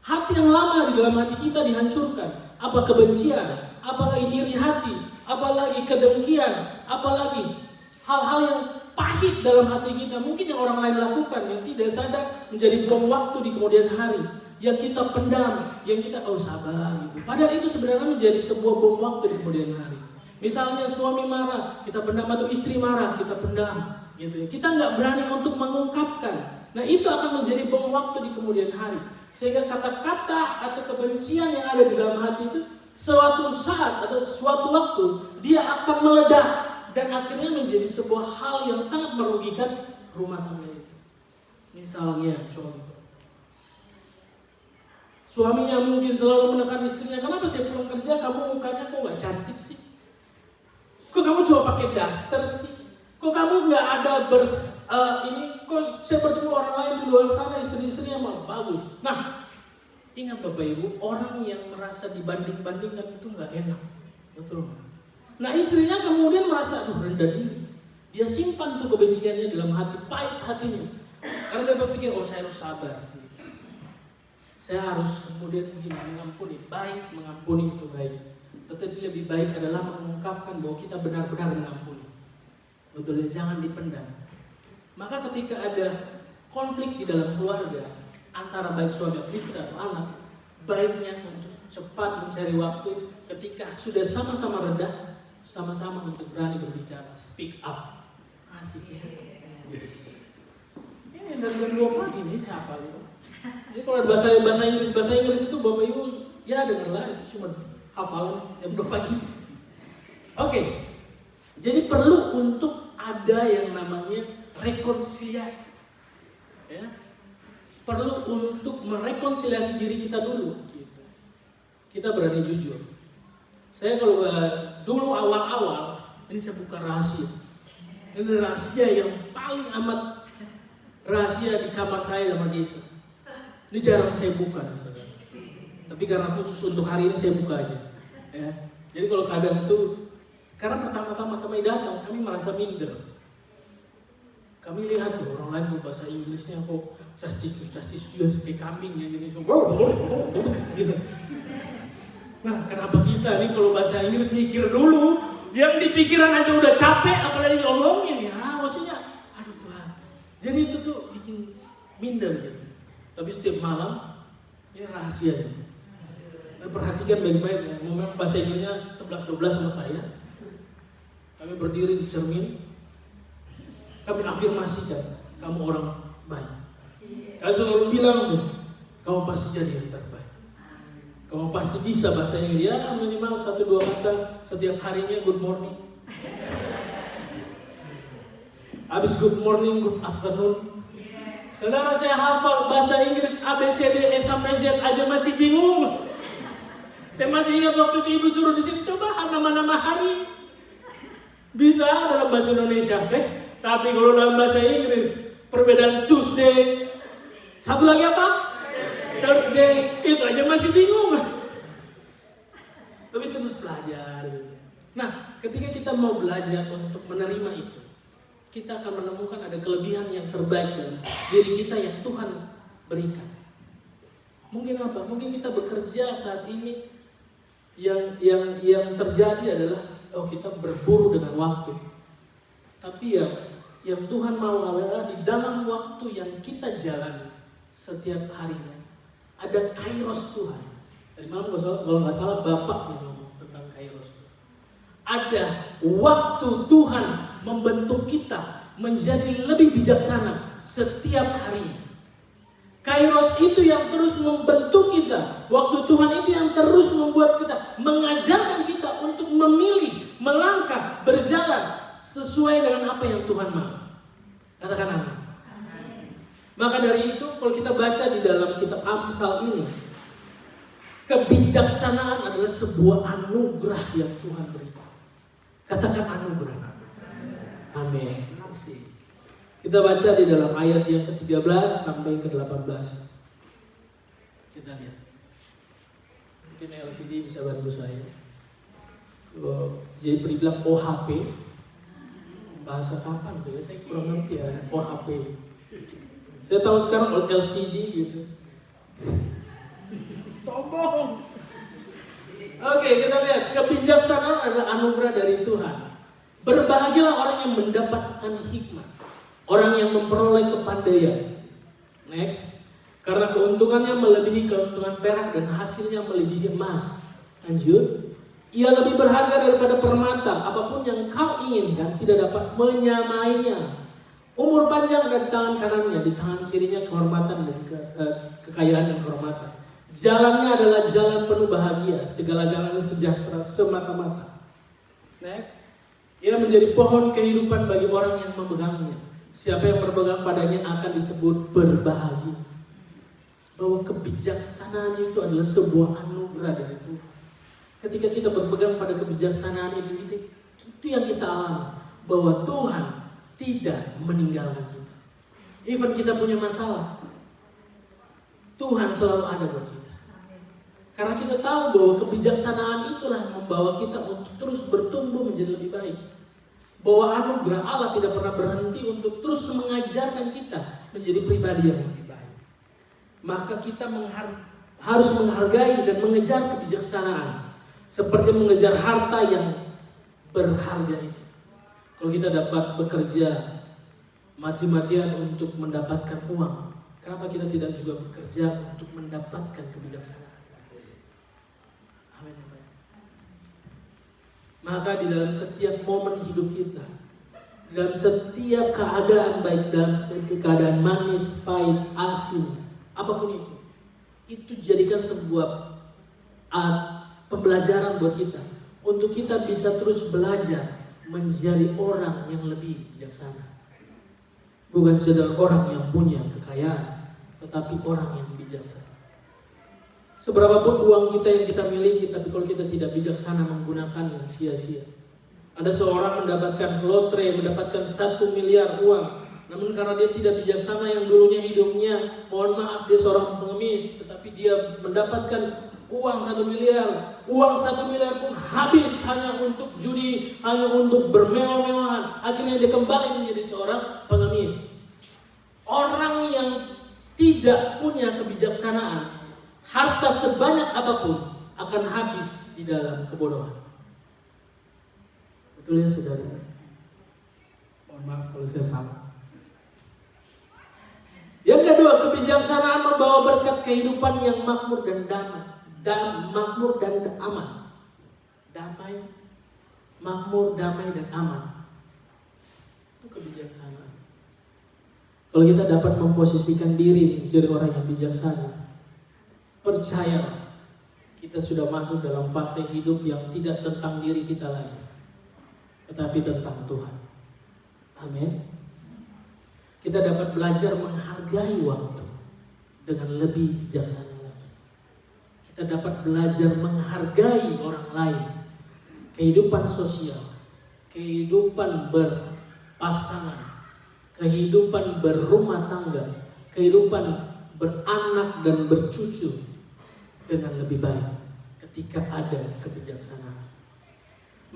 Hati yang lama di dalam hati kita dihancurkan. Apa kebencian, apalagi iri hati, apalagi kedengkian, apalagi hal-hal yang pahit dalam hati kita. Mungkin yang orang lain lakukan, yang tidak sadar menjadi bom waktu di kemudian hari. Yang kita pendam, yang kita sabar gitu. Padahal itu sebenarnya menjadi sebuah bom waktu di kemudian hari. Misalnya suami marah, kita pendam, atau istri marah, kita pendam gitu. Kita nggak berani untuk mengungkapkan. Nah itu akan menjadi bom waktu di kemudian hari. Sehingga kata-kata atau kebencian yang ada di dalam hati itu suatu saat atau suatu waktu dia akan meledak dan akhirnya menjadi sebuah hal yang sangat merugikan rumah tangga itu. Misalnya contoh, suaminya mungkin selalu menekan istrinya, kenapa saya pulang kerja kamu mukanya kok nggak cantik sih? Kok kamu cuma pakai daster sih? Kok kamu nggak ada kok saya bertemu orang lain di luar sana istri-istrinya malah bagus. Nah, ingat Bapak Ibu, orang yang merasa dibanding-bandingkan itu nggak enak, betul? Nah istrinya kemudian merasa aduh rendah diri, dia simpan tuh kebenciannya dalam hati, pahit hatinya, karena dia berpikir oh saya harus sabar. Saya harus kemudian mengampuni, baik mengampuni itu baik. Tetapi lebih baik adalah mengungkapkan bahwa kita benar-benar mengampuni. Betul, jangan dipendam. Maka ketika ada konflik di dalam keluarga antara baik suami atau istri atau anak, baiknya untuk cepat mencari waktu ketika sudah sama-sama rendah, sama-sama untuk berani berbicara, speak up. Asik ya. Ini dari jam 2 pagi nih saya hafal itu. Jadi kalau bahasa Inggris itu Bapak Ibu ya dengarlah, itu cuma hafalan jam 2 pagi. Oke. Jadi perlu untuk ada yang namanya rekonsiliasi. Ya. Perlu untuk merekonsiliasi diri kita dulu gitu. Kita berani jujur. Saya kalau dulu awal-awal ini saya buka rahasia. Ini rahasia yang paling amat rahasia di kamar saya sama Jesa. Ini jarang saya buka, saudara. Tapi karena khusus untuk hari ini saya buka aja. Ya. Jadi kalau kadang itu, karena pertama-tama kami datang, kami merasa minder. Kami lihat tuh orang lain berbahasa Inggrisnya kok castis kayak kambing ya gitu. Nah, kenapa kita nih kalau bahasa Inggris mikir dulu, yang di pikiran aja udah capek, apalagi diomongin ya, maksudnya, aduh Tuhan. Jadi itu tuh bikin minder gitu. Tapi setiap malam ini rahasia. Dan perhatikan baik-baik ya. Memang bahasa Inggrisnya 11-12 sama saya. Kami berdiri di cermin. Kami afirmasikan, kamu orang baik. Kami selalu bilang tuh, kamu pasti jadi yang terbaik. Kamu pasti bisa bahasa Inggris ya minimal 1-2 kata setiap harinya good morning. Habis good morning, good afternoon. Saudara saya hafal bahasa Inggris A, B, C, D, E sampai Z aja masih bingung. Saya masih ingat waktu itu ibu suruh di sini coba nama-nama hari. Bisa dalam bahasa Indonesia, tapi kalau dalam bahasa Inggris perbedaan Tuesday, satu lagi apa? Thursday, itu aja masih bingung. Tapi terus belajar. Nah, ketika kita mau belajar untuk menerima itu, kita akan menemukan ada kelebihan yang terbaik dalam diri kita yang Tuhan berikan. Mungkin apa? Mungkin kita bekerja saat ini yang terjadi adalah kita berburu dengan waktu. Tapi yang Tuhan mau adalah di dalam waktu yang kita jalani setiap harinya ada kairos Tuhan. Dari malam kalau nggak salah Bapak yang ngomong tentang kairos. Ada waktu Tuhan membentuk kita menjadi lebih bijaksana setiap hari. Kairos itu yang terus membentuk kita. Waktu Tuhan itu yang terus membuat kita, mengajarkan kita untuk memilih, melangkah, berjalan sesuai dengan apa yang Tuhan mau. Katakan amin. Maka dari itu kalau kita baca di dalam kitab Amsal ini, kebijaksanaan adalah sebuah anugerah yang Tuhan berikan. Katakan anugerah. Amin. Asik. Kita baca di dalam ayat yang ke-13 sampai ke-18. Kita lihat. Mungkin LCD bisa bantu saya. Jadi bilang OHP. Bahasa kapan tuh ya? Saya kurang ngerti ya. OHP. Saya tahu sekarang LCD gitu. Sombong. Oke, kita lihat. Kebijaksanaan adalah anugerah dari Tuhan. Berbahagialah orang yang mendapatkan hikmah. Orang yang memperoleh kepandaian. Next. Karena keuntungannya melebihi keuntungan perak dan hasilnya melebihi emas. Lanjut. Ia lebih berharga daripada permata. Apapun yang kau inginkan tidak dapat menyamainya. Umur panjang ada di tangan kanannya, di tangan kirinya kehormatan dan kekayaan dan kehormatan. Jalannya adalah jalan penuh bahagia, segala jalannya sejahtera semata-mata. Next. Ia menjadi pohon kehidupan bagi orang yang memegangnya. Siapa yang berpegang padanya akan disebut berbahagia. Bahwa kebijaksanaan itu adalah sebuah anugerah dari Tuhan. Ketika kita berpegang pada kebijaksanaan itu yang kita alami. Bahwa Tuhan tidak meninggalkan kita. Even kita punya masalah, Tuhan selalu ada buat kita. Karena kita tahu bahwa kebijaksanaan itulah yang membawa kita untuk terus bertumbuh menjadi lebih baik. Bahwa anugerah Allah tidak pernah berhenti untuk terus mengajarkan kita menjadi pribadi yang lebih baik. Maka kita harus menghargai dan mengejar kebijaksanaan. Seperti mengejar harta yang berharga itu. Kalau kita dapat bekerja mati-matian untuk mendapatkan uang, kenapa kita tidak juga bekerja untuk mendapatkan kebijaksanaan? Amin. Maka di dalam setiap momen hidup kita, dalam setiap keadaan, baik dalam keadaan manis, pahit, asin, apapun itu jadikan sebuah pembelajaran buat kita, untuk kita bisa terus belajar menjadi orang yang lebih bijaksana. Bukan sekedar orang yang punya kekayaan, tetapi orang yang bijaksana. Seberapapun uang kita yang kita miliki, tapi kalau kita tidak bijaksana menggunakannya, sia-sia. Ada seorang mendapatkan lotre, mendapatkan 1 miliar uang, namun karena dia tidak bijaksana, yang dulunya hidupnya, mohon maaf, dia seorang pengemis, tetapi dia mendapatkan uang 1 miliar. Uang 1 miliar pun habis hanya untuk judi, hanya untuk bermewah-mewahan. Akhirnya dia kembali menjadi seorang pengemis. Orang yang tidak punya kebijaksanaan, harta sebanyak apapun akan habis di dalam kebodohan. Betul ya saudara? Mohon maaf kalau saya salah. Yang kedua, kebijaksanaan membawa berkat kehidupan yang makmur dan damai. Makmur dan aman. Damai, makmur, damai dan aman. Itu kebijaksanaan. Kalau kita dapat memposisikan diri menjadi orang yang bijaksana, percaya kita sudah masuk dalam fase hidup yang tidak tentang diri kita lagi, tetapi tentang Tuhan. Amin. Kita dapat belajar menghargai waktu dengan lebih bijaksana. Kita dapat belajar menghargai orang lain, kehidupan sosial, kehidupan berpasangan, kehidupan berumah tangga, kehidupan beranak dan bercucu dengan lebih baik ketika ada kebijaksanaan.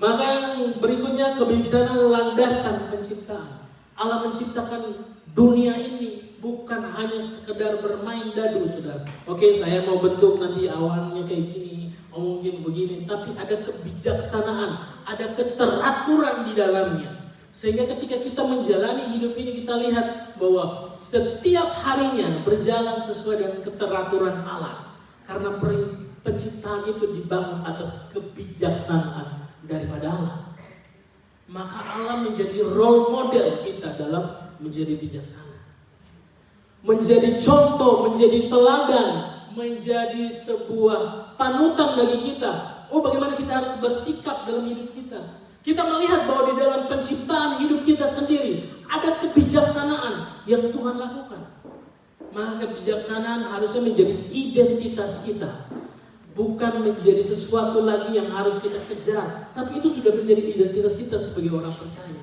Maka yang berikutnya, kebijaksanaan landasan penciptaan. Allah menciptakan dunia ini bukan hanya sekedar bermain dadu, saudara. Oke, saya mau bentuk nanti awannya kayak gini, mungkin begini, tapi ada kebijaksanaan, ada keteraturan di dalamnya. Sehingga ketika kita menjalani hidup ini, kita lihat bahwa setiap harinya berjalan sesuai dengan keteraturan Allah. Karena penciptaan itu dibangun atas kebijaksanaan daripada Allah. Maka Allah menjadi role model kita dalam menjadi bijaksana. Menjadi contoh, menjadi teladan, menjadi sebuah panutan bagi kita. Oh, bagaimana kita harus bersikap dalam hidup kita. Kita melihat bahwa di dalam penciptaan hidup kita sendiri ada kebijaksanaan yang Tuhan lakukan. Maka kebijaksanaan harusnya menjadi identitas kita. Bukan menjadi sesuatu lagi yang harus kita kejar, tapi itu sudah menjadi identitas kita sebagai orang percaya.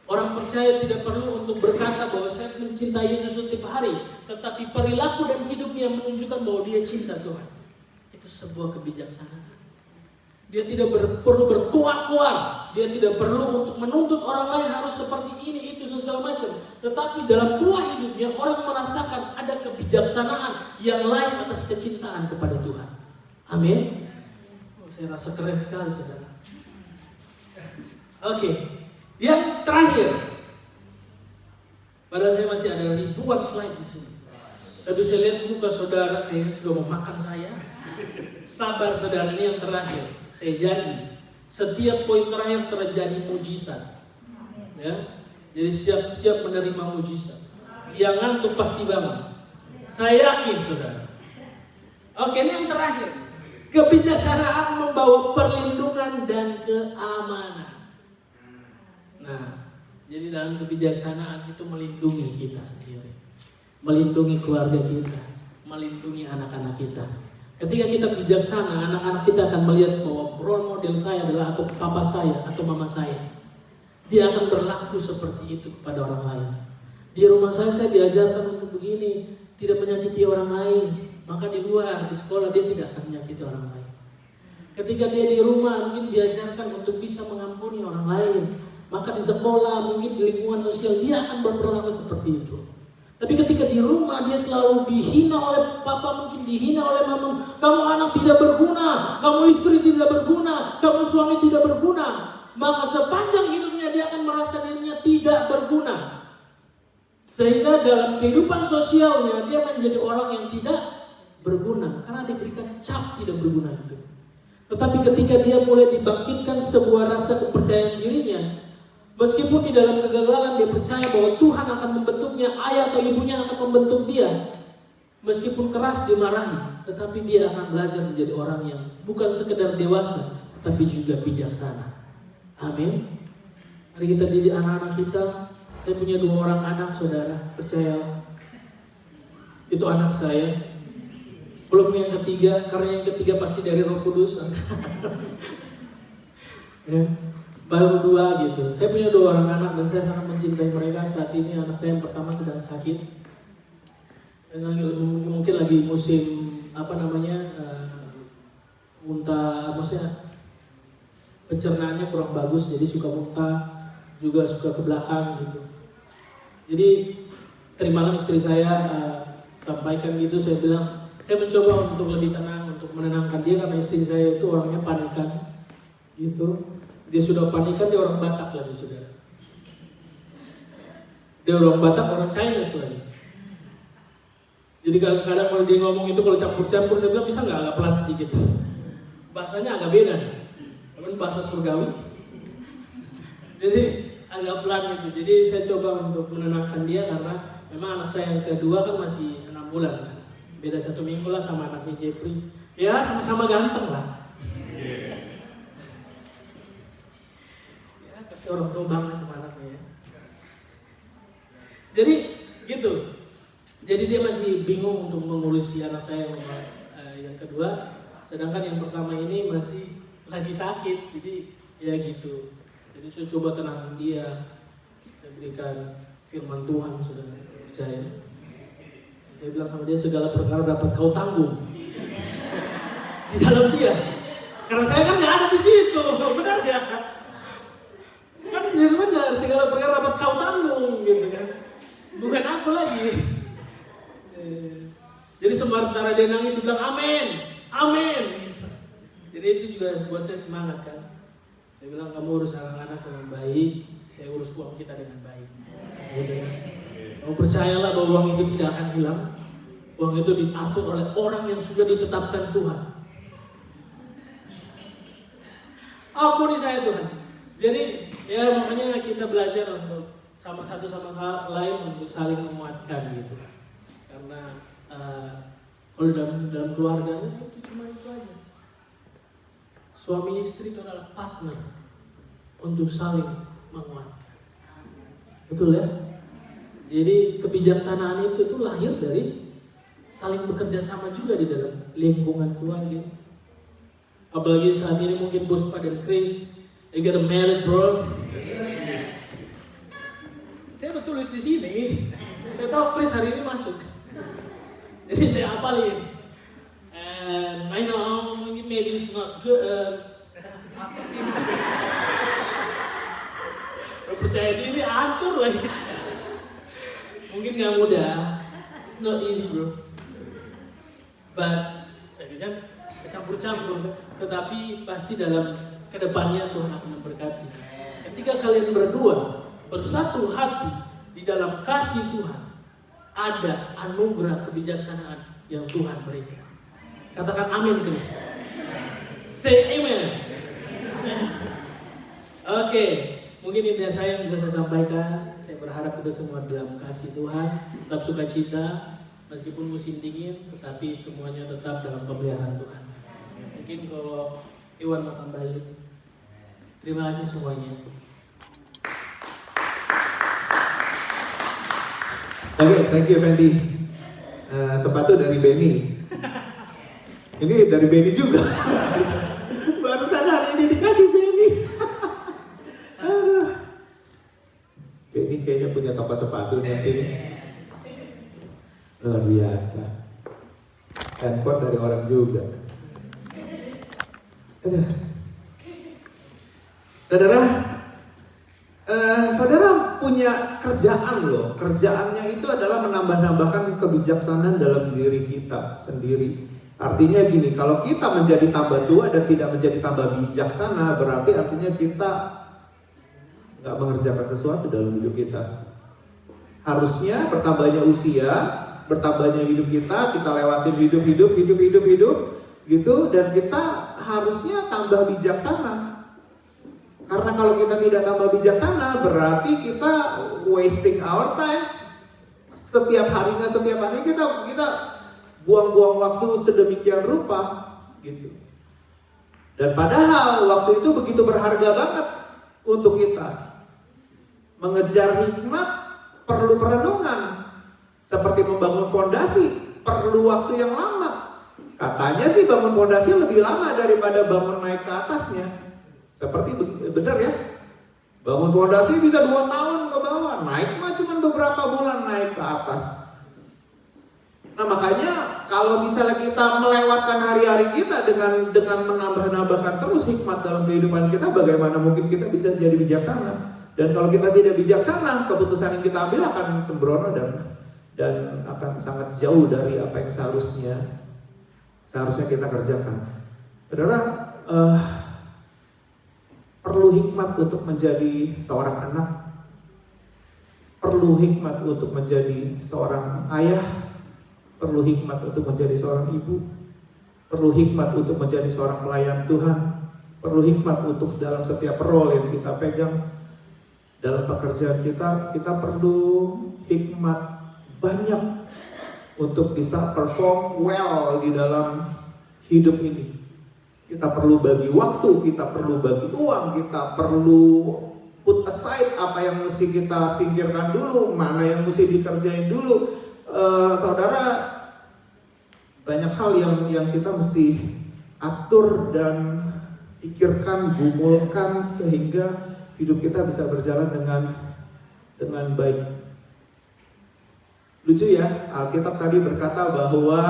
Orang percaya tidak perlu untuk berkata bahwa saya mencintai Yesus setiap hari, tetapi perilaku dan hidupnya menunjukkan bahwa dia cinta Tuhan. Itu sebuah kebijaksanaan. Dia tidak perlu berkuar-kuar, dia tidak perlu untuk menuntut orang lain harus seperti ini, itu, segala macam. Tetapi dalam buah hidupnya orang merasakan ada kebijaksanaan yang lain atas kecintaan kepada Tuhan. Amin. Oh, saya rasa keren sekali, saudara. Oke. Yang terakhir, padahal saya masih ada ribuan slide di sini. Tapi saya lihat muka saudara kayaknya sudah mau makan saya. Sabar saudara, ini yang terakhir. Saya janji, setiap poin terakhir terjadi mujizat. Ya, jadi siap-siap menerima mujizat. Yang ngantuk pasti bangun. Saya yakin saudara. Oke, ini yang terakhir. Kebijaksanaan membawa perlindungan dan keamanan. Nah, Jadi dalam kebijaksanaan itu melindungi kita sendiri, melindungi keluarga kita, melindungi anak-anak kita. Ketika kita bijaksana, anak-anak kita akan melihat bahwa role model saya adalah atau papa saya atau mama saya. Dia akan berlaku seperti itu kepada orang lain. Di rumah saya diajarkan untuk begini, tidak menyakiti orang lain. Maka di luar, di sekolah dia tidak akan menyakiti orang lain. Ketika dia di rumah mungkin diajarkan untuk bisa mengampuni orang lain. Maka di sekolah, mungkin di lingkungan sosial dia akan berperilaku seperti itu. Tapi ketika di rumah dia selalu dihina oleh papa, mungkin dihina oleh mama. Kamu anak tidak berguna, kamu istri tidak berguna, kamu suami tidak berguna. Maka sepanjang hidupnya dia akan merasa dirinya tidak berguna. Sehingga dalam kehidupan sosialnya dia menjadi orang yang tidak berguna. Karena diberikan cap tidak berguna itu. Tetapi ketika dia mulai dibangkitkan sebuah rasa kepercayaan dirinya, meskipun di dalam kegagalan dia percaya bahwa Tuhan akan membentuknya, ayah atau ibunya akan membentuk dia. Meskipun keras dimarahi, tetapi dia akan belajar menjadi orang yang bukan sekedar dewasa, tapi juga bijaksana. Amin. Mari kita didik anak-anak kita. Saya punya 2 orang anak, saudara, percaya. Itu anak saya. Belum yang ketiga, karena yang ketiga pasti dari Roh Kudus. Ya. Baru 2 gitu. Saya punya 2 orang anak dan saya sangat mencintai mereka. Saat ini anak saya yang pertama sedang sakit. Dan mungkin lagi musim muntah, maksudnya pencernaannya kurang bagus, jadi suka muntah, juga suka ke belakang gitu. Jadi terimalah istri saya sampaikan gitu, saya bilang, saya mencoba untuk lebih tenang, untuk menenangkan dia karena istri saya itu orangnya panikan gitu. Dia sudah panikan, dia orang Batak lagi, saudara. Dia orang Batak, orang Chinese lagi. Jadi kadang-kadang kalau dia ngomong itu kalau campur-campur, saya bilang bisa nggak agak pelan sedikit. Bahasanya agak beda, namun bahasa surgawi. Jadi agak pelan gitu. Jadi saya coba untuk menenangkan dia karena memang anak saya yang kedua kan masih 6 bulan kan. Beda 1 minggu lah sama anaknya Jepri. Ya sama-sama ganteng lah. Orang tua bangga sama anaknya ya. Jadi gitu. Jadi dia masih bingung untuk mengurusi anak saya yang kedua. Sedangkan yang pertama ini masih lagi sakit. Jadi ya gitu. Jadi saya coba tenangin dia. Saya berikan firman Tuhan, saudara percaya. Saya bilang sama dia, segala perkara dapat kau tanggung di dalam dia. Karena saya kan nggak ada di situ, benar ya? Kan benar, segala perkara dapat kau tanggung gitu kan, bukan aku lagi. Jadi sementara dia nangis, dia bilang amin, amin. Jadi itu juga buat saya semangat kan. Saya bilang kamu urus anak-anak dengan baik, saya urus uang kita dengan baik. Gitu kan. Kamu percayalah bahwa uang itu tidak akan hilang. Uang itu diatur oleh orang yang sudah ditetapkan Tuhan. Ampuni saya Tuhan. Jadi ya makanya kita belajar untuk sama satu sama lain untuk saling menguatkan gitu. Karena kalau dalam keluarga itu cuma itu aja. Suami istri itu adalah partner untuk saling menguatkan. Betul ya? Jadi kebijaksanaan itu lahir dari saling bekerja sama juga di dalam lingkungan keluarga. Apalagi saat ini mungkin Puspa dan Chris, they get married, bro. Saya udah tulis di sini. Saya tahu Chris hari ini masuk. Jadi saya hafalin. And I know maybe it's not good. Apa sih? Percaya diri hancur lagi. Mungkin nggak mudah. It's not easy, bro. But kan campur-campur. Tetapi pasti dalam kedepannya Tuhan akan memberkati. Ketika kalian berdua bersatu hati di dalam kasih Tuhan, ada anugerah kebijaksanaan yang Tuhan berikan. Katakan amin, Chris. Say amen. Oke, mungkin ini saya yang bisa saya sampaikan. Saya berharap kita semua dalam kasih Tuhan, tetap sukacita, meskipun musim dingin, tetapi semuanya tetap dalam pemeliharaan Tuhan. Mungkin kalau Iwan mau tambahin. Terima kasih semuanya. Oke, thank you Fendi. Sepatu dari Benny. Ini dari Benny juga. Barusan hari ini dikasih Benny. Aduh. Benny kayaknya punya toko sepatu nanti. Luar biasa. Handphone dari orang juga. Aduh. Saudara punya kerjaan loh. Kerjaannya itu adalah menambah-nambahkan kebijaksanaan dalam diri kita sendiri. Artinya gini, kalau kita menjadi tambah tua dan tidak menjadi tambah bijaksana, berarti artinya kita nggak mengerjakan sesuatu dalam hidup kita. Harusnya bertambahnya usia, bertambahnya hidup kita lewatin hidup gitu, dan kita harusnya tambah bijaksana. Karena kalau kita tidak tambah bijaksana, berarti kita wasting our time. Setiap harinya kita buang-buang waktu sedemikian rupa gitu. Dan padahal waktu itu begitu berharga banget untuk kita. Mengejar hikmat perlu perenungan. Seperti membangun fondasi perlu waktu yang lama. Katanya sih bangun fondasi lebih lama daripada bangun naik ke atasnya. Seperti benar ya, bangun fondasi bisa 2 tahun ke bawah, naik mah cuma beberapa bulan naik ke atas. Nah makanya kalau misalnya kita melewatkan hari-hari kita dengan menambah-nambahkan terus hikmat dalam kehidupan kita, bagaimana mungkin kita bisa jadi bijaksana? Dan kalau kita tidak bijaksana, keputusan yang kita ambil akan sembrono dan akan sangat jauh dari apa yang seharusnya kita kerjakan. Saudara, perlu hikmat untuk menjadi seorang anak, perlu hikmat untuk menjadi seorang ayah, perlu hikmat untuk menjadi seorang ibu, perlu hikmat untuk menjadi seorang pelayan Tuhan, perlu hikmat untuk dalam setiap role yang kita pegang dalam pekerjaan kita perlu hikmat banyak untuk bisa perform well di dalam hidup ini. Kita perlu bagi waktu, kita perlu bagi uang, kita perlu put aside apa yang mesti kita singkirkan dulu, mana yang mesti dikerjain dulu. Saudara, banyak hal yang kita mesti atur dan pikirkan, gumulkan sehingga hidup kita bisa berjalan dengan baik. Lucu ya, Alkitab tadi berkata bahwa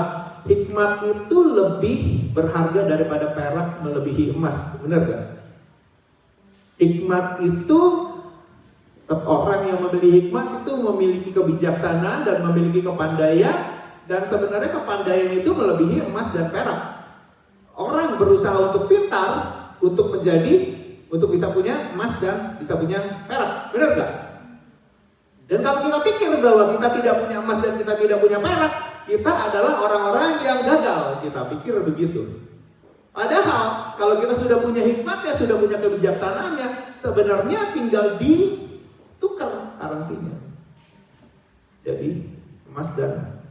hikmat itu lebih berharga daripada perak melebihi emas, benar gak? Hikmat itu, seorang yang memiliki hikmat itu memiliki kebijaksanaan dan memiliki kepandaian, dan sebenarnya kepandaian itu melebihi emas dan perak. Orang berusaha untuk pintar, untuk bisa punya emas dan bisa punya perak, benar gak? Dan kalau kita pikir bahwa kita tidak punya emas dan kita tidak punya perak, kita adalah orang-orang yang gagal. Kita pikir begitu. Padahal kalau kita sudah punya hikmatnya, sudah punya kebijaksanaannya, sebenarnya tinggal ditukar currency-nya. Jadi emas dan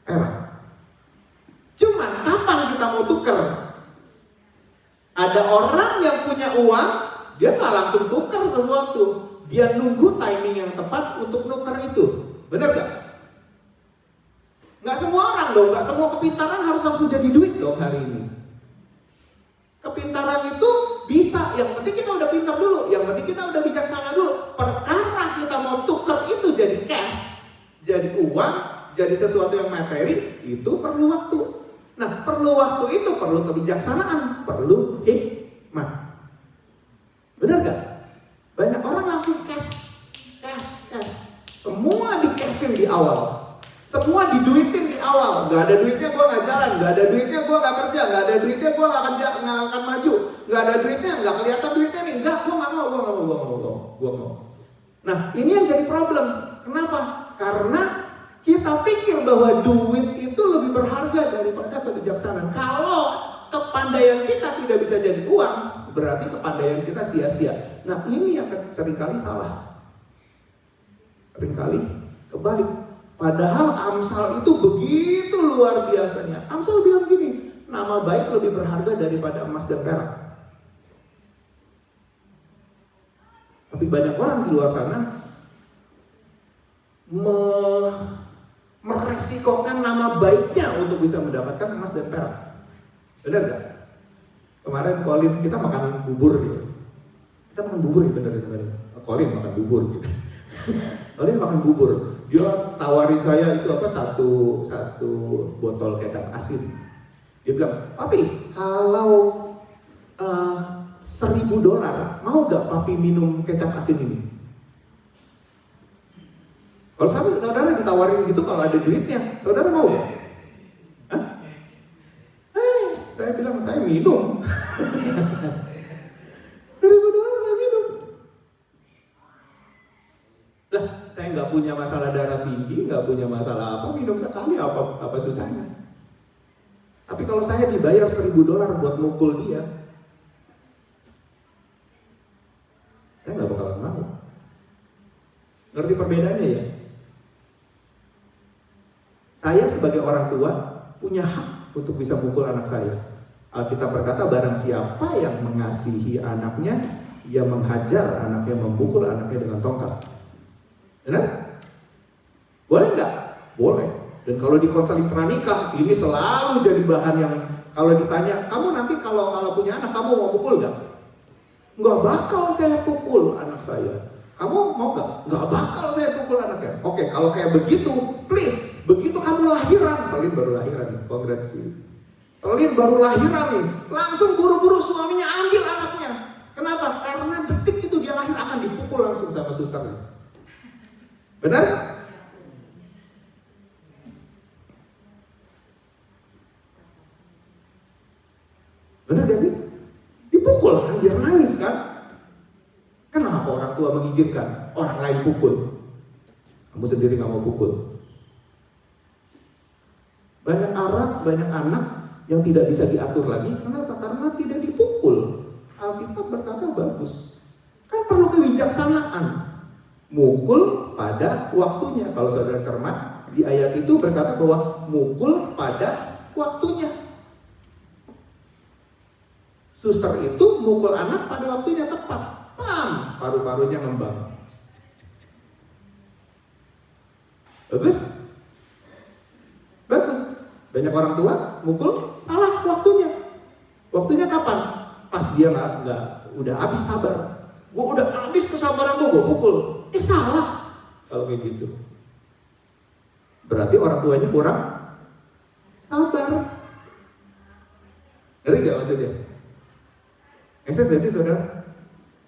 perak. Cuman kapan kita mau tukar? Ada orang yang punya uang, dia nggak langsung tukar sesuatu. Dia nunggu timing yang tepat untuk nukar itu. Benar gak? Nggak semua orang dong, nggak semua kepintaran harus langsung jadi duit dong hari ini. Kepintaran itu bisa, yang penting kita udah pintar dulu, yang penting kita udah bijaksana dulu. Perkara kita mau tukar itu jadi cash, jadi uang, jadi sesuatu yang materi, itu perlu waktu. Nah, perlu waktu itu perlu kebijaksanaan, perlu hikmat. Benar gak? Banyak orang langsung cash. Semua di-cashin di awal. Semua diduitin di awal. Gak ada duitnya gue gak jalan, gak ada duitnya gue gak kerja, gak ada duitnya gue gak akan maju, gak ada duitnya, gak kelihatan duitnya nih. Enggak, gue gak mau. Nah, ini yang jadi problem. Kenapa? Karena kita pikir bahwa duit itu lebih berharga daripada kebijaksanaan. Kalau kepandaian kita tidak bisa jadi uang, berarti kepandaian kita sia-sia. Nah, ini yang seringkali salah. Seringkali kebalik. Padahal Amsal itu begitu luar biasanya. Amsal bilang gini, nama baik lebih berharga daripada emas dan perak. Tapi banyak orang di luar sana meresikokan nama baiknya untuk bisa mendapatkan emas dan perak. Benar gak? Kemarin Colin kita makan bubur gitu. Kita makan bubur ya bener. Colin makan bubur gitu. Colin makan bubur. Dia tawarin saya itu apa satu botol kecap asin. Dia bilang, "Papi, kalau $1.000 mau gak papi minum kecap asin ini?" Kalau saudara ditawarin gitu kalau ada duitnya, saudara mau gak? Hah? Saya bilang saya minum. $1.000 saya minum. Lah, saya nggak punya masalah darah tinggi, nggak punya masalah apa, minum sekali apa susahnya. Tapi kalau saya dibayar $1.000 buat mukul dia, saya nggak bakalan mau. Ngerti perbedaannya ya? Saya sebagai orang tua punya hak untuk bisa mukul anak saya. Alkitab berkata barang siapa yang mengasihi anaknya, ia menghajar anaknya, memukul anaknya dengan tongkat. Benar? Boleh nggak? Boleh. Dan kalau di konseling pranikah, ini selalu jadi bahan yang kalau ditanya, kamu nanti kalau punya anak, kamu mau pukul nggak? Nggak bakal saya pukul anak saya. Kamu mau nggak? Nggak bakal saya pukul anaknya. Oke, kalau kayak begitu, please, begitu kamu lahiran, Selin baru lahiran nih, congrats. Selin baru lahiran nih, langsung buru-buru suaminya ambil anaknya. Kenapa? Karena detik itu dia lahir akan dipukul langsung sama susternya. Benar? Benar gak sih? Dipukul kan, biar nangis kan? Kenapa orang tua mengizinkan orang lain pukul? Kamu sendiri gak mau pukul. Banyak banyak anak yang tidak bisa diatur lagi. Kenapa? Karena tidak dipukul. Alkitab berkata bagus. Kan perlu kebijaksanaan. Mukul pada waktunya. Kalau saudara cermat, di ayat itu berkata bahwa mukul pada waktunya. Suster itu mukul anak pada waktunya tepat. Pam, paru-parunya ngembang. Bagus? Bagus. Banyak orang tua mukul salah waktunya. Waktunya kapan? Pas dia nggak udah habis sabar. Gue udah habis kesabaran gue pukul. Salah kalau kayak gitu. Berarti orang tuanya kurang sabar. Ngerti gak maksudnya? Gak sih saudara?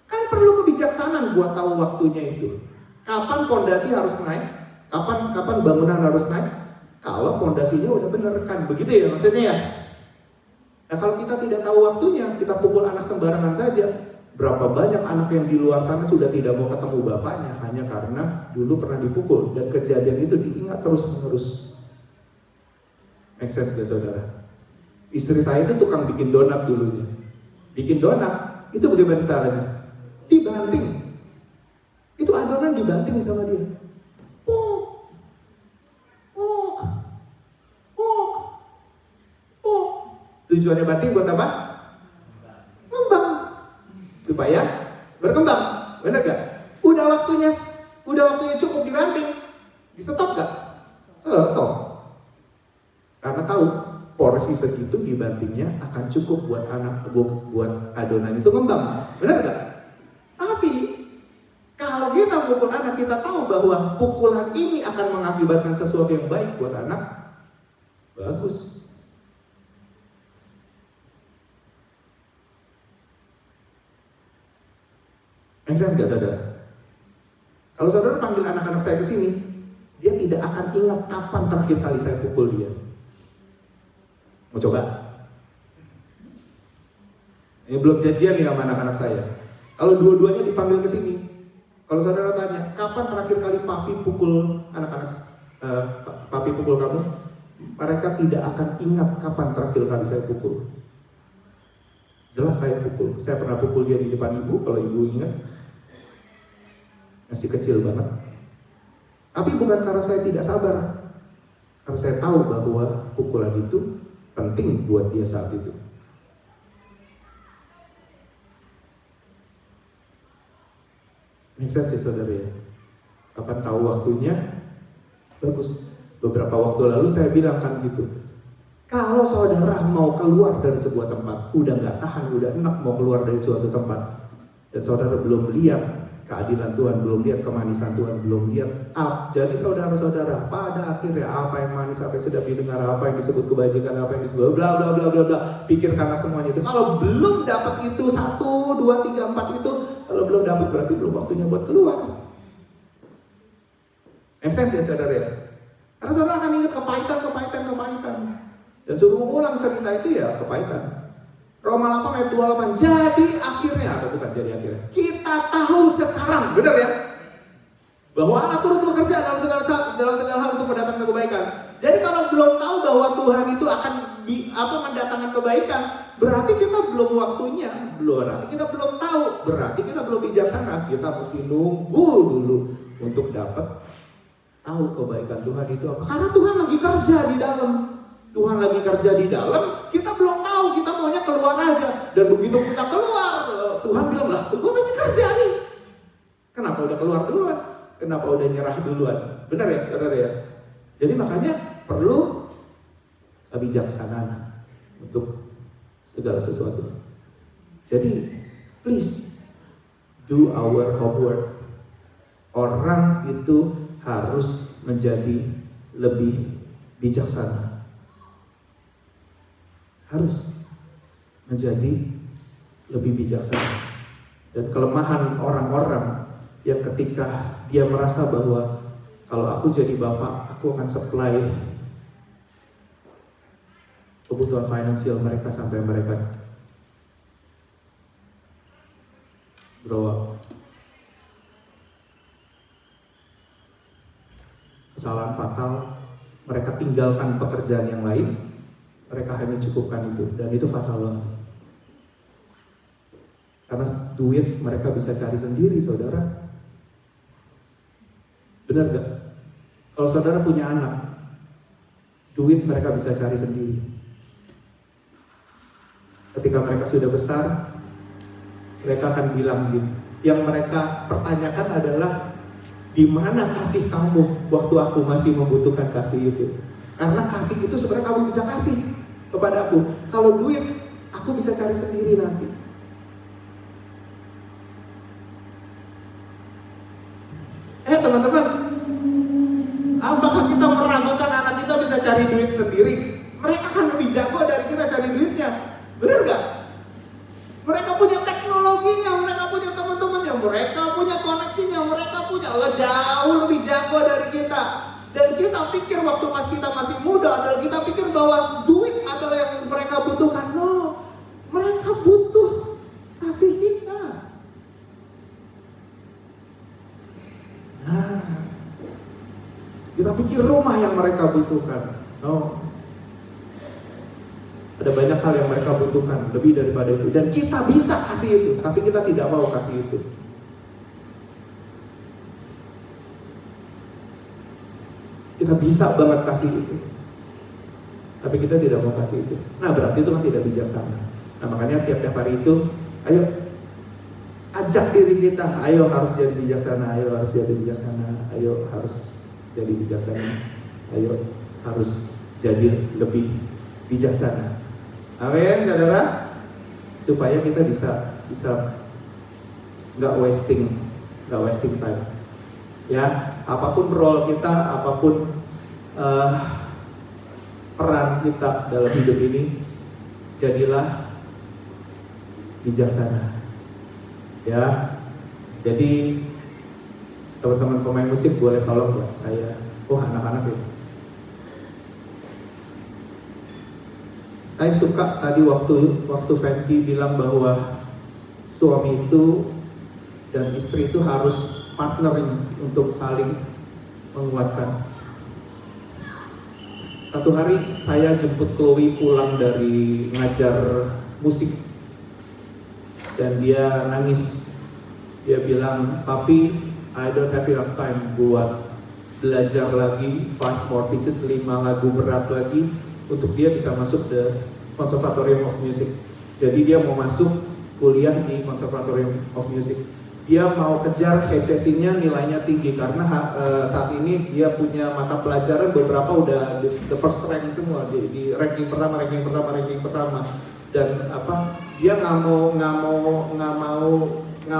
Kan perlu kebijaksanaan buat tahu waktunya itu. Kapan pondasi harus naik? Kapan bangunan harus naik? Kalau pondasinya udah bener kan, begitu ya maksudnya ya. Nah kalau kita tidak tahu waktunya, kita pukul anak sembarangan saja. Berapa banyak anak yang di luar sana sudah tidak mau ketemu bapaknya hanya karena dulu pernah dipukul dan kejadian itu diingat terus menerus. Make sense gak saudara? Istri saya itu tukang bikin donat dulunya. Bikin donat itu bagaimana caranya? Dibanting. Itu adonan dibanting sama dia. Tujuannya banting buat apa? Ngembang. Supaya berkembang. Benar gak? Udah waktunya cukup dibanting. Di stop gak? Stop. Karena tahu porsi segitu dibantingnya akan cukup buat buat adonan itu ngembang. Benar gak? Tapi kalau kita pukul anak, kita tahu bahwa pukulan ini akan mengakibatkan sesuatu yang baik buat anak. Bagus. Make sense gak saudara? Kalau saudara panggil anak-anak saya ke sini, dia tidak akan ingat kapan terakhir kali saya pukul dia. Mau coba? Ini belum janjian nih sama anak-anak saya. Kalau dua-duanya dipanggil ke sini, kalau saudara tanya, kapan terakhir kali papi pukul anak-anak, papi pukul kamu? Mereka tidak akan ingat kapan terakhir kali saya pukul. Jelas saya pukul. Saya pernah pukul dia di depan ibu, kalau ibu ingat. Masih kecil banget. Tapi bukan karena saya tidak sabar. Karena saya tahu bahwa pukulan itu penting buat dia saat itu. Make sense ya saudara ya? Kapan tahu waktunya? Bagus. Beberapa waktu lalu saya bilang kan gitu, kalau saudara mau keluar dari sebuah tempat, udah gak tahan, udah enak mau keluar dari suatu tempat, dan saudara belum lihat keadilan Tuhan, belum lihat kemanisan Tuhan, belum lihat jadi saudara-saudara, pada akhirnya apa yang manis, apa yang sedap didengar, apa yang disebut kebajikan, apa yang disebut bla bla bla bla bla, pikirkanlah semuanya itu. Kalau belum dapat itu 1, 2, 3, 4 itu, kalau belum dapat berarti belum waktunya buat keluar. Make sense ya saudara ya? Karena saudara akan ingat kepahitan. Dan suruh mengulang cerita itu ya kepahitan. Roma 8 ayat 28, jadi akhirnya, atau bukan jadi akhirnya, kita tahu sekarang, benar ya? Bahwa Allah turut bekerja dalam segala hal untuk mendatangkan kebaikan. Jadi kalau belum tahu bahwa Tuhan itu akan mendatangkan kebaikan, berarti kita belum waktunya, berarti kita belum tahu, berarti kita belum bijaksana. Kita mesti nunggu dulu untuk dapat tahu kebaikan Tuhan itu apa. Karena Tuhan lagi kerja di dalam. Tuhan lagi kerja di dalam, kita belum tahu, kita maunya keluar aja. Dan begitu kita keluar, Tuhan bilang, lah gue masih kerja nih. Kenapa udah keluar duluan? Kenapa udah nyerah duluan? Benar ya saudara ya? Jadi makanya perlu kebijaksanaan untuk segala sesuatu. Jadi please do our homework. Orang itu harus menjadi lebih bijaksana. Harus menjadi lebih bijaksana. Dan kelemahan orang-orang yang ketika dia merasa bahwa kalau aku jadi bapak, aku akan supply kebutuhan finansial mereka sampai mereka grow up. Kesalahan fatal, mereka tinggalkan pekerjaan yang lain. Mereka hanya cukupkan itu, dan itu fatal banget. Karena duit mereka bisa cari sendiri, saudara. Benar gak? Kalau saudara punya anak, duit mereka bisa cari sendiri. Ketika mereka sudah besar, mereka akan bilang gini. Yang mereka pertanyakan adalah, di mana kasih kamu waktu aku masih membutuhkan kasih itu? Karena kasih itu sebenarnya kamu bisa kasih kepada aku. Kalau duit, aku bisa cari sendiri nanti. Teman-teman, apakah kita meragukan anak kita bisa cari duit sendiri? Mereka kan lebih jago dari kita cari duitnya. Benar gak? Mereka punya teknologinya, mereka punya teman-temannya, mereka punya koneksinya, mereka punya jauh lebih jago dari kita. Dan kita pikir waktu pas kita masih muda, adalah kita pikir bahwa duit adalah yang mereka butuhkan. No, mereka butuh kasih kita. Nah, kita pikir rumah yang mereka butuhkan. No, ada banyak hal yang mereka butuhkan lebih daripada itu. Dan kita bisa kasih itu, tapi kita tidak mau kasih itu. Kita bisa banget kasih itu, tapi kita tidak mau kasih itu. Nah berarti itu kan tidak bijaksana. Nah makanya tiap-tiap hari itu, ayo ajak diri kita, ayo harus jadi bijaksana, ayo harus jadi bijaksana, ayo harus jadi bijaksana, ayo harus jadi lebih bijaksana. Amin, saudara. Supaya kita bisa nggak wasting time. Ya, apapun role kita, apapun peran kita dalam hidup ini, jadilah bijaksana. Ya, jadi teman-teman pemain musik boleh tolong buat saya. Oh anak-anak ya. Saya suka tadi waktu Fendi bilang bahwa suami itu dan istri itu harus partnering untuk saling menguatkan. Satu hari saya jemput Chloe pulang dari ngajar musik dan dia nangis. Dia bilang, "Papi, I don't have enough time buat belajar lagi 5 more pieces, 5 lagu berat lagi untuk dia bisa masuk ke Conservatorium of Music." Jadi dia mau masuk kuliah di Conservatorium of Music. dia mau kejar HCC-nya nilainya tinggi karena saat ini dia punya mata pelajaran beberapa udah the first rank semua di ranking pertama dan dia nggak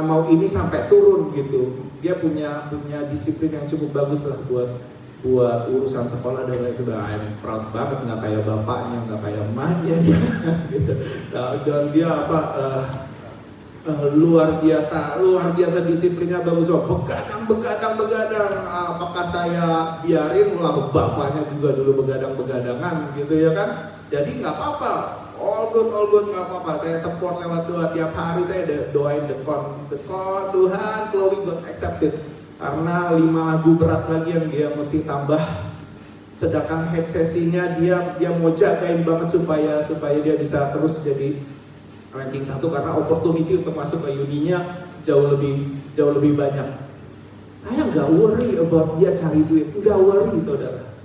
mau ini sampai turun gitu. Dia punya disiplin yang cukup bagus lah buat urusan sekolah dan lain sebagainya. I'm proud banget, nggak kayak bapaknya, nggak kayak emaknya gitu. Dan dia luar biasa disiplinnya bagus. Begadang. Apakah saya biarin lah bapaknya juga dulu begadangan gitu ya kan? Jadi nggak apa-apa, all good nggak apa-apa. Saya support lewat doa tiap hari. Saya doain the con Tuhan, Chloe got accepted karena 5 lagu berat lagi yang dia mesti tambah. Sedangkan head sesinya dia mau jagain banget supaya dia bisa terus jadi ranking 1 karena opportunity untuk masuk ke uninya jauh lebih banyak. Saya nggak worry about dia cari duit, nggak worry saudara,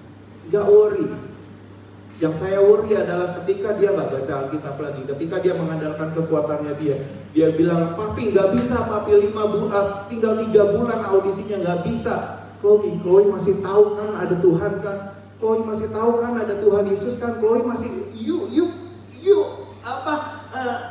nggak worry. Yang saya worry adalah ketika dia nggak baca Alkitab lagi, ketika dia mengandalkan kekuatannya dia bilang, papi nggak bisa, papi 5 bulan, tinggal 3 bulan audisinya nggak bisa. Chloe masih tahu kan ada Tuhan kan, Chloe masih tahu kan ada Tuhan Yesus kan, Chloe masih you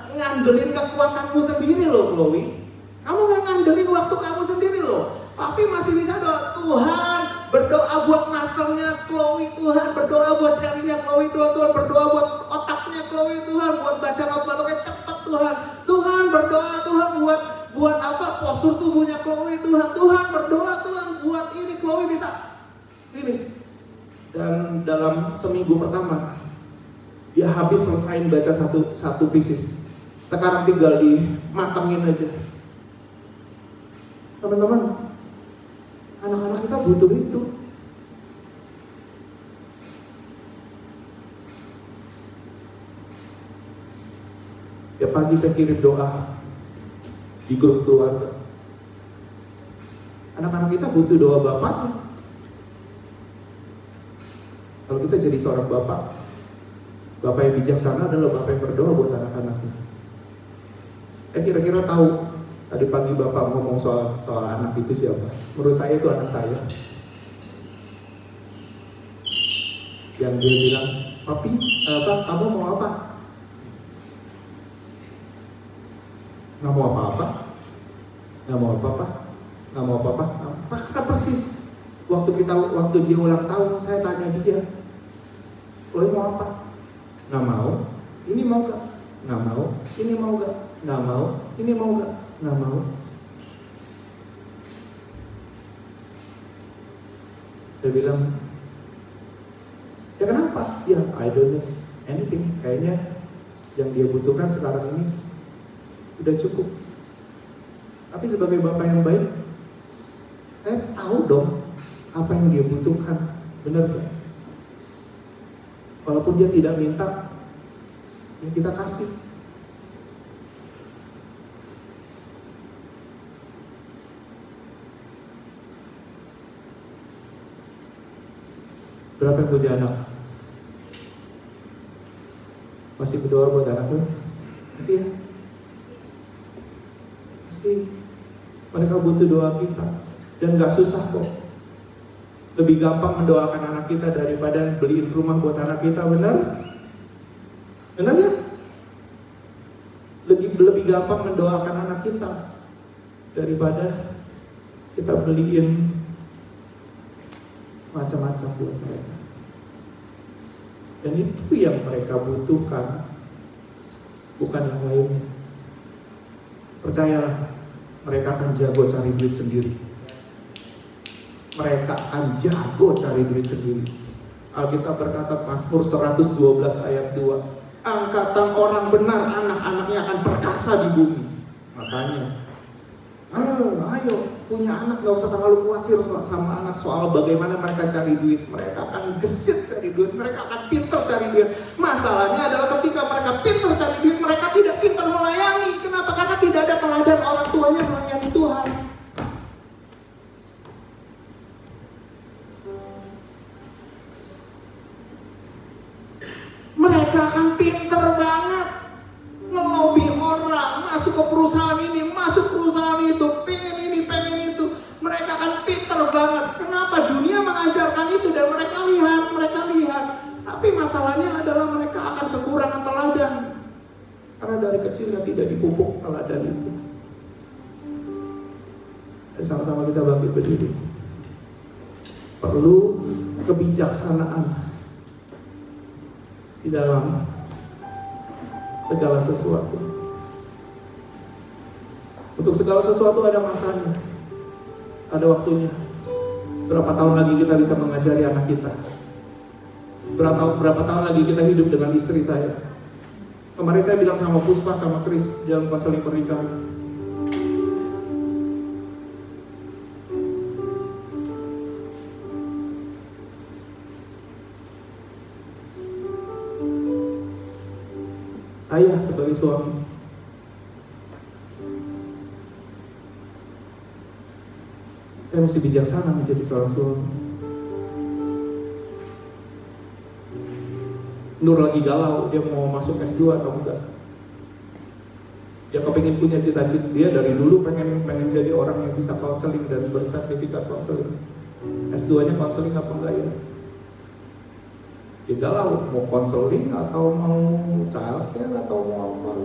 ngandelin kekuatanmu sendiri loh Chloe. Kamu nggak ngandelin waktu kamu sendiri loh. Papi masih bisa doa Tuhan, berdoa buat muscle-nya Chloe Tuhan, berdoa buat jarinya Chloe Tuhan, berdoa buat otaknya Chloe Tuhan, buat baca not baloknya cepat Tuhan berdoa Tuhan buat postur tubuhnya Chloe Tuhan berdoa Tuhan buat ini Chloe bisa finish. Dan dalam seminggu pertama dia habis selesain baca satu pieces. Sekarang tinggal dimatengin aja. Teman-teman, anak-anak kita butuh itu. Ya pagi saya kirim doa di grup keluarga. Anak-anak kita butuh doa bapaknya. Kalau kita jadi seorang bapak yang bijaksana adalah bapak yang berdoa buat anak-anaknya. Saya kira-kira tahu tadi pagi bapak ngomong soal anak itu siapa. Menurut saya itu anak saya. Yang dia bilang, papi, kamu mau apa? Nggak mau apa-apa. Karena persis waktu dia ulang tahun saya tanya dia, lo mau apa? Nggak mau. Ini mau gak? Nggak mau. Ini mau gak? Nggak mau. Ini mau gak? Nggak mau. Dia bilang, ya kenapa? Ya I don't know anything. Kayaknya yang dia butuhkan sekarang ini udah cukup. Tapi sebagai bapak yang baik, saya tahu dong apa yang dia butuhkan. Benar gak? Walaupun dia tidak minta, yang kita kasih. Berapa yang punya anak? Masih berdoa buat anakmu? Masih ya? Masih. Mereka butuh doa kita. Dan gak susah kok. Lebih gampang mendoakan anak kita daripada beliin rumah buat anak kita, benar? Benar ya? Lebih gampang mendoakan anak kita daripada kita beliin macam-macam buat mereka. Dan itu yang mereka butuhkan, bukan yang lainnya. Percayalah, mereka akan jago cari duit sendiri. Alkitab berkata Mazmur 112 ayat 2, angkatan orang benar anak-anaknya akan perkasa di bumi. Makanya ayo punya anak, gak usah terlalu khawatir sama anak soal bagaimana mereka cari duit. Mereka akan gesit cari duit, mereka akan pintar cari duit. Masalahnya adalah ketika mereka pintar cari duit, mereka tidak pintar melayani. Kenapa? Karena tidak ada teladan orang tuanya melayani Tuhan. Mereka akan pintar banget ngelobi orang masuk ke perusahaan ini, masuk perusahaan itu, pengen banget. Kenapa? Dunia mengajarkan itu dan mereka lihat. Tapi masalahnya adalah mereka akan kekurangan teladan. Karena dari kecilnya tidak dipupuk teladan itu. Sama-sama kita bangkit berdiri. Perlu kebijaksanaan di dalam segala sesuatu. Untuk segala sesuatu ada masanya, ada waktunya. Berapa tahun lagi kita bisa mengajari anak kita? Berapa tahun lagi kita hidup dengan istri saya? Kemarin saya bilang sama Puspa sama Chris dalam konseling pernikahan. Saya sebagai suami, saya mesti bijaksana menjadi seorang suami. Nur lagi galau, dia mau masuk S2 atau enggak. Dia kepingin punya cita-cita, dia dari dulu pengen jadi orang yang bisa konseling dan bersertifikat konseling. S2-nya konseling apa enggak ya? Dia galau, mau konseling atau mau childcare atau mau apa.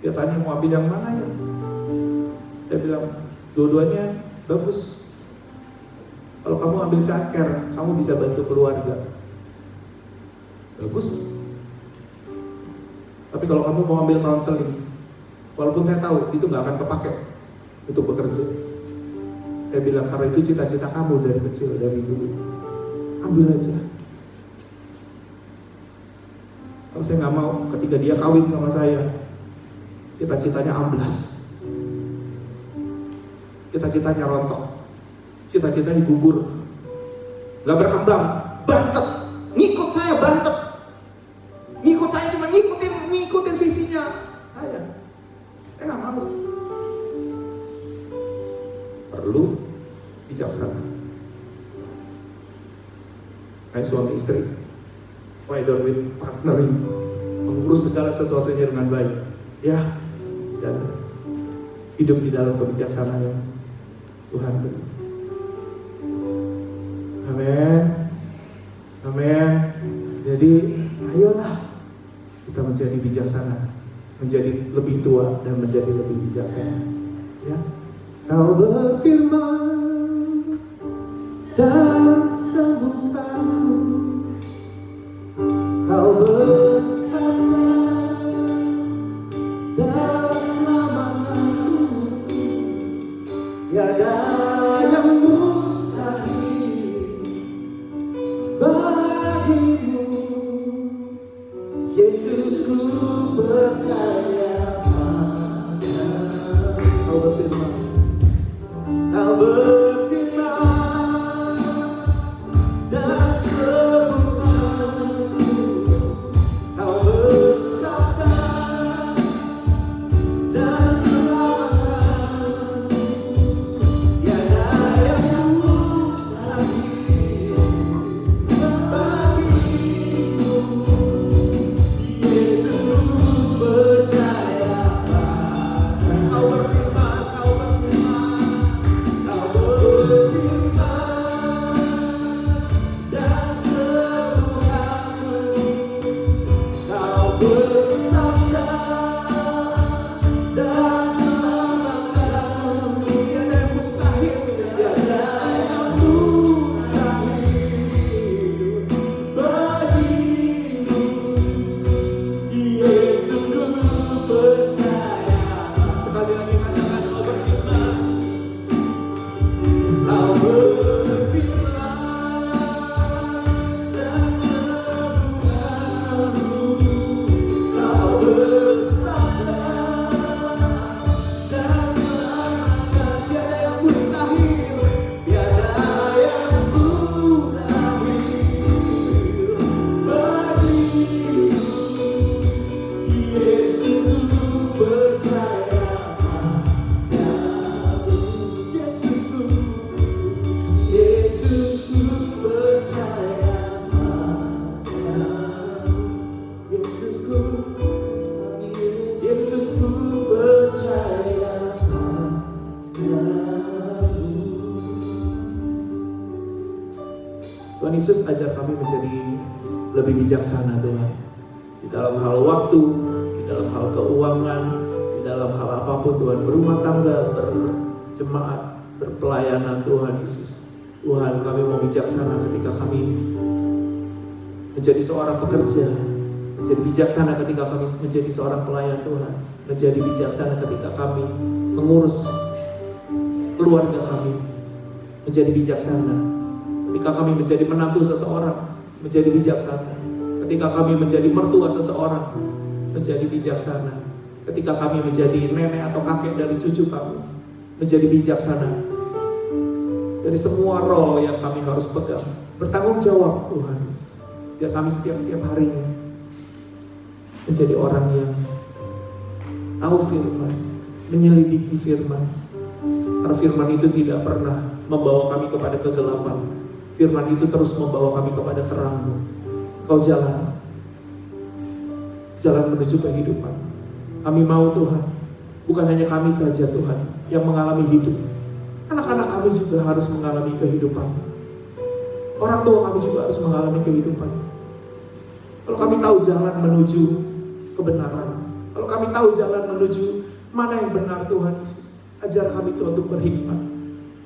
Dia tanya mau ambil yang mana ya? Saya bilang, dua-duanya bagus. Kalau kamu ambil childcare, kamu bisa bantu keluarga. Bagus. Tapi kalau kamu mau ambil counseling, walaupun saya tahu itu nggak akan kepake untuk bekerja. Saya bilang karena itu cita-cita kamu dari kecil, dari dulu. Ambil aja. Kalau saya nggak mau, ketika dia kawin sama saya, cita-citanya amblas. Cita-citanya rontok. Cita-citanya gugur. Nggak berkembang, bantet. Ngikut saya, bantet. Ngikut saya cuma ngikutin visinya saya. Saya nggak mau. Perlu bijaksana. Kayak suami istri. Why don't we partnering, mengurus segala sesuatunya dengan baik, ya, dan hidup di dalam kebijaksanaan yang Tuhan beri. Amin, amin. Jadi ayolah kita menjadi bijaksana, menjadi lebih tua dan menjadi lebih bijaksana. Ya, Kau berfirman dan sembuhkanku. Kau bersabda dan selamatkanku. Tiada yang mustahil bagimu. Yesus, ku percaya padamu. Kau berfirman, Kau berfirman dan sembuhkanku. Kau bersabda dan selamatkanku. Tiada yang mustahil bagimu. Yesus, ku percaya Yesus, ajar kami menjadi lebih bijaksana Tuhan. Di dalam hal waktu, di dalam hal keuangan, di dalam hal apapun Tuhan, berumah tangga, berjemaat, berpelayanan Tuhan Yesus. Tuhan, kami mau bijaksana ketika kami menjadi seorang pekerja, menjadi bijaksana ketika kami menjadi seorang pelayan Tuhan, menjadi bijaksana ketika kami mengurus keluarga kami, menjadi bijaksana ketika kami menjadi menantu seseorang, menjadi bijaksana ketika kami menjadi mertua seseorang, menjadi bijaksana ketika kami menjadi nenek atau kakek dari cucu kami, menjadi bijaksana dari semua role yang kami harus pegang, bertanggung jawab Tuhan Yesus. Biar kami setiap harinya menjadi orang yang tahu firman, menyelidiki firman. Karena firman itu tidak pernah membawa kami kepada kegelapan. Firman itu terus membawa kami kepada terang-Mu. Kau jalan menuju kehidupan. Kami mau Tuhan, bukan hanya kami saja Tuhan yang mengalami hidup. Anak-anak kami juga harus mengalami kehidupan. Orang tua kami juga harus mengalami kehidupan. Kalau kami tahu jalan menuju kebenaran, kalau kami tahu jalan menuju mana yang benar Tuhan Yesus, ajar kami Tuhan untuk berhikmat,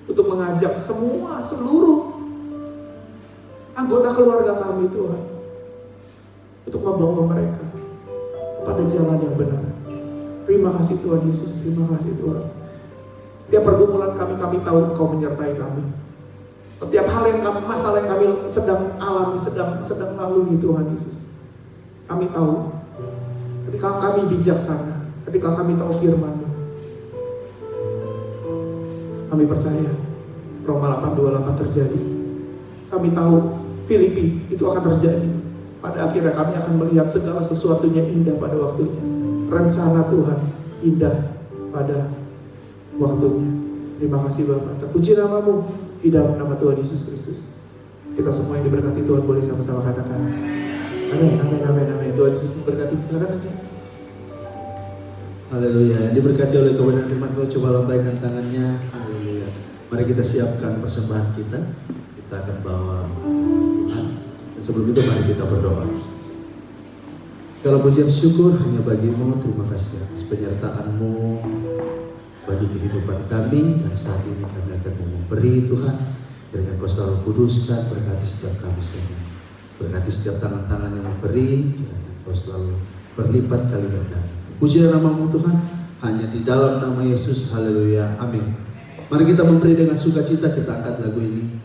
untuk mengajak seluruh anggota keluarga kami Tuhan, untuk membawa mereka kepada jalan yang benar. Terima kasih Tuhan Yesus, terima kasih Tuhan. Setiap pergumulan kami tahu Engkau menyertai kami. Setiap hal yang masalah yang kami sedang alami, sedang lalui Tuhan Yesus, kami tahu ketika kami bijaksana, ketika kami tahu firman-Mu, kami percaya Roma 8:28 terjadi. Kami tahu Filipi itu akan terjadi. Pada akhirnya kami akan melihat segala sesuatunya indah pada waktunya. Rencana Tuhan indah pada waktunya. Terima kasih Bapak. Terpuji nama-Mu di dalam nama Tuhan Yesus Kristus. Kita semua yang diberkati Tuhan boleh sama-sama katakan amin, amin, amin, amin. Tuhan Yesus memberkati. Silakan aja. Haleluya. Diberkati oleh kebenaran firman Tuhan, coba lambaikan tangannya. Haleluya. Mari kita siapkan persembahan kita. Kita akan bawa Tuhan. Dan sebelum itu mari kita berdoa. Segala pujian syukur hanya bagi-Mu. Terima kasih atas penyertaan-Mu bagi kehidupan kami, dan saat ini kami akan memberi Tuhan. Kiranya Kau selalu kuduskan, berkati setiap kami semua. Berkati setiap tangan-tangan yang memberi, kiranya Kau selalu berlipat kali ganda. Pujilah nama-Mu Tuhan, hanya di dalam nama Yesus. Haleluya, amin. Mari kita memberi dengan sukacita, kita angkat lagu ini.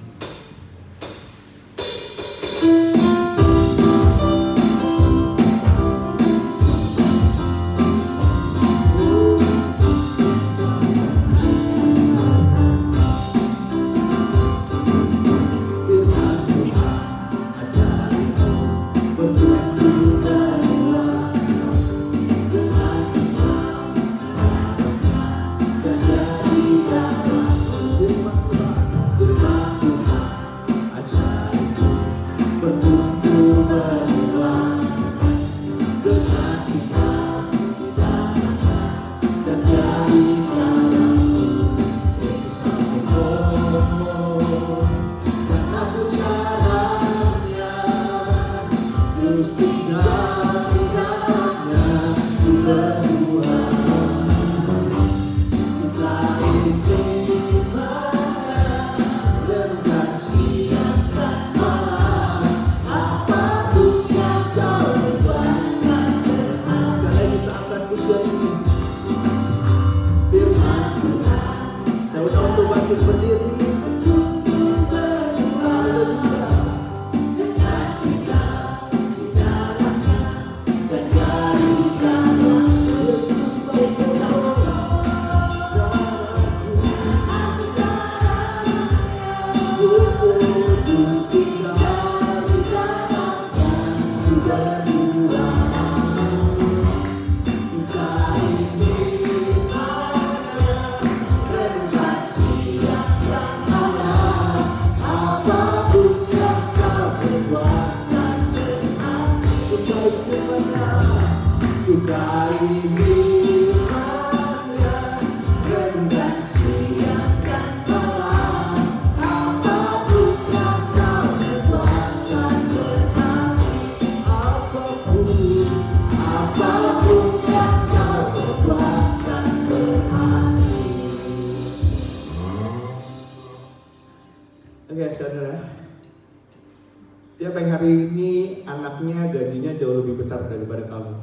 Siapa yang hari ini anaknya gajinya jauh lebih besar daripada kamu?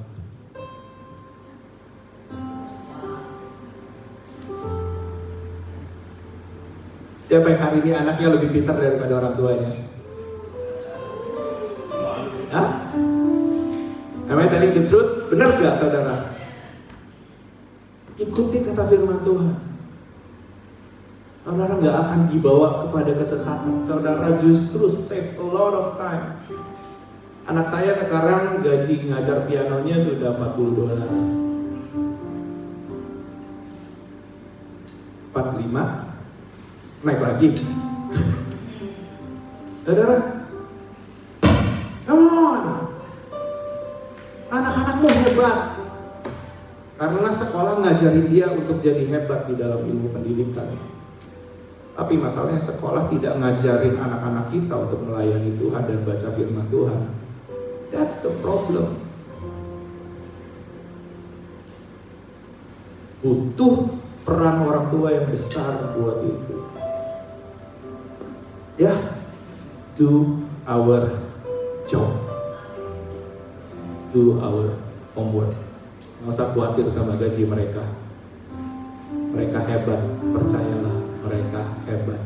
Siapa yang hari ini anaknya lebih pintar daripada orang tuanya? Hah? Am I telling the truth? Benar gak saudara? Ikuti kata firman Tuhan. Saudara gak akan dibawa kepada kesesatan. Saudara justru save a lot of time. Anak saya sekarang gaji ngajar pianonya sudah $40. 45 naik lagi. Saudara, come on. Anak-anakmu hebat. Karena sekolah ngajarin dia untuk jadi hebat di dalam ilmu pendidikan. Tapi masalahnya sekolah tidak ngajarin anak-anak kita untuk melayani Tuhan dan baca firman Tuhan. That's the problem. Butuh peran orang tua yang besar buat itu. Ya, do our job. Do our homework. Nggak usah khawatir sama gaji mereka. Mereka hebat, percayalah, mereka hebat.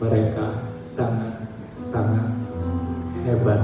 Mereka sangat hebat.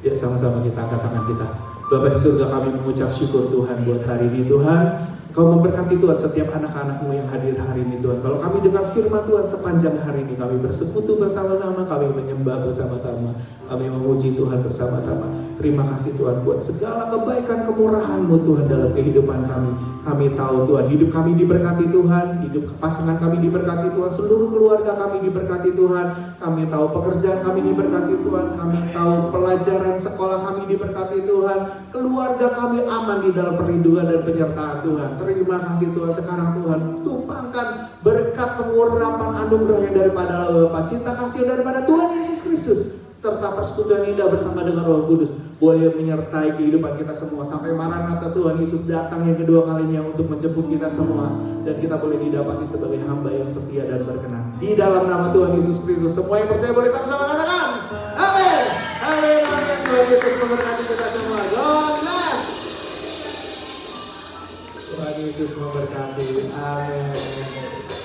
Ya, sama-sama kita angkat tangan kita. Bapa di surga, kami mengucap syukur Tuhan buat hari ini. Tuhan, Kau memberkati Tuhan setiap anak-anak-Mu yang hadir hari ini Tuhan. Kalau kami dengar firman Tuhan sepanjang hari ini, kami bersekutu bersama-sama, kami menyembah bersama-sama, kami memuji Tuhan bersama-sama. Terima kasih Tuhan buat segala kebaikan kemurahan-Mu Tuhan dalam kehidupan kami. Kami tahu Tuhan, hidup kami diberkati Tuhan, hidup pasangan kami diberkati Tuhan, seluruh keluarga kami diberkati Tuhan. Kami tahu pekerjaan kami diberkati Tuhan, kami tahu pelajaran sekolah kami diberkati Tuhan, keluarga kami aman di dalam perlindungan dan penyertaan Tuhan. Terima kasih Tuhan. Sekarang Tuhan tumpahkan berkat pengurapan anugerah yang daripada Allah Bapa, cinta kasih yang daripada Tuhan Yesus Kristus, serta persekutuan indah bersama dengan Roh Kudus boleh menyertai kehidupan kita semua sampai Maranatha Tuhan Yesus datang yang kedua kalinya untuk menjemput kita semua, dan kita boleh didapati sebagai hamba yang setia dan berkenan. Di dalam nama Tuhan Yesus Kristus, semua yang percaya boleh sama-sama katakan amin. Amin, amin. Tuhan Yesus memberkati kita semua. God bless. Tuhan Yesus memberkati. Amin.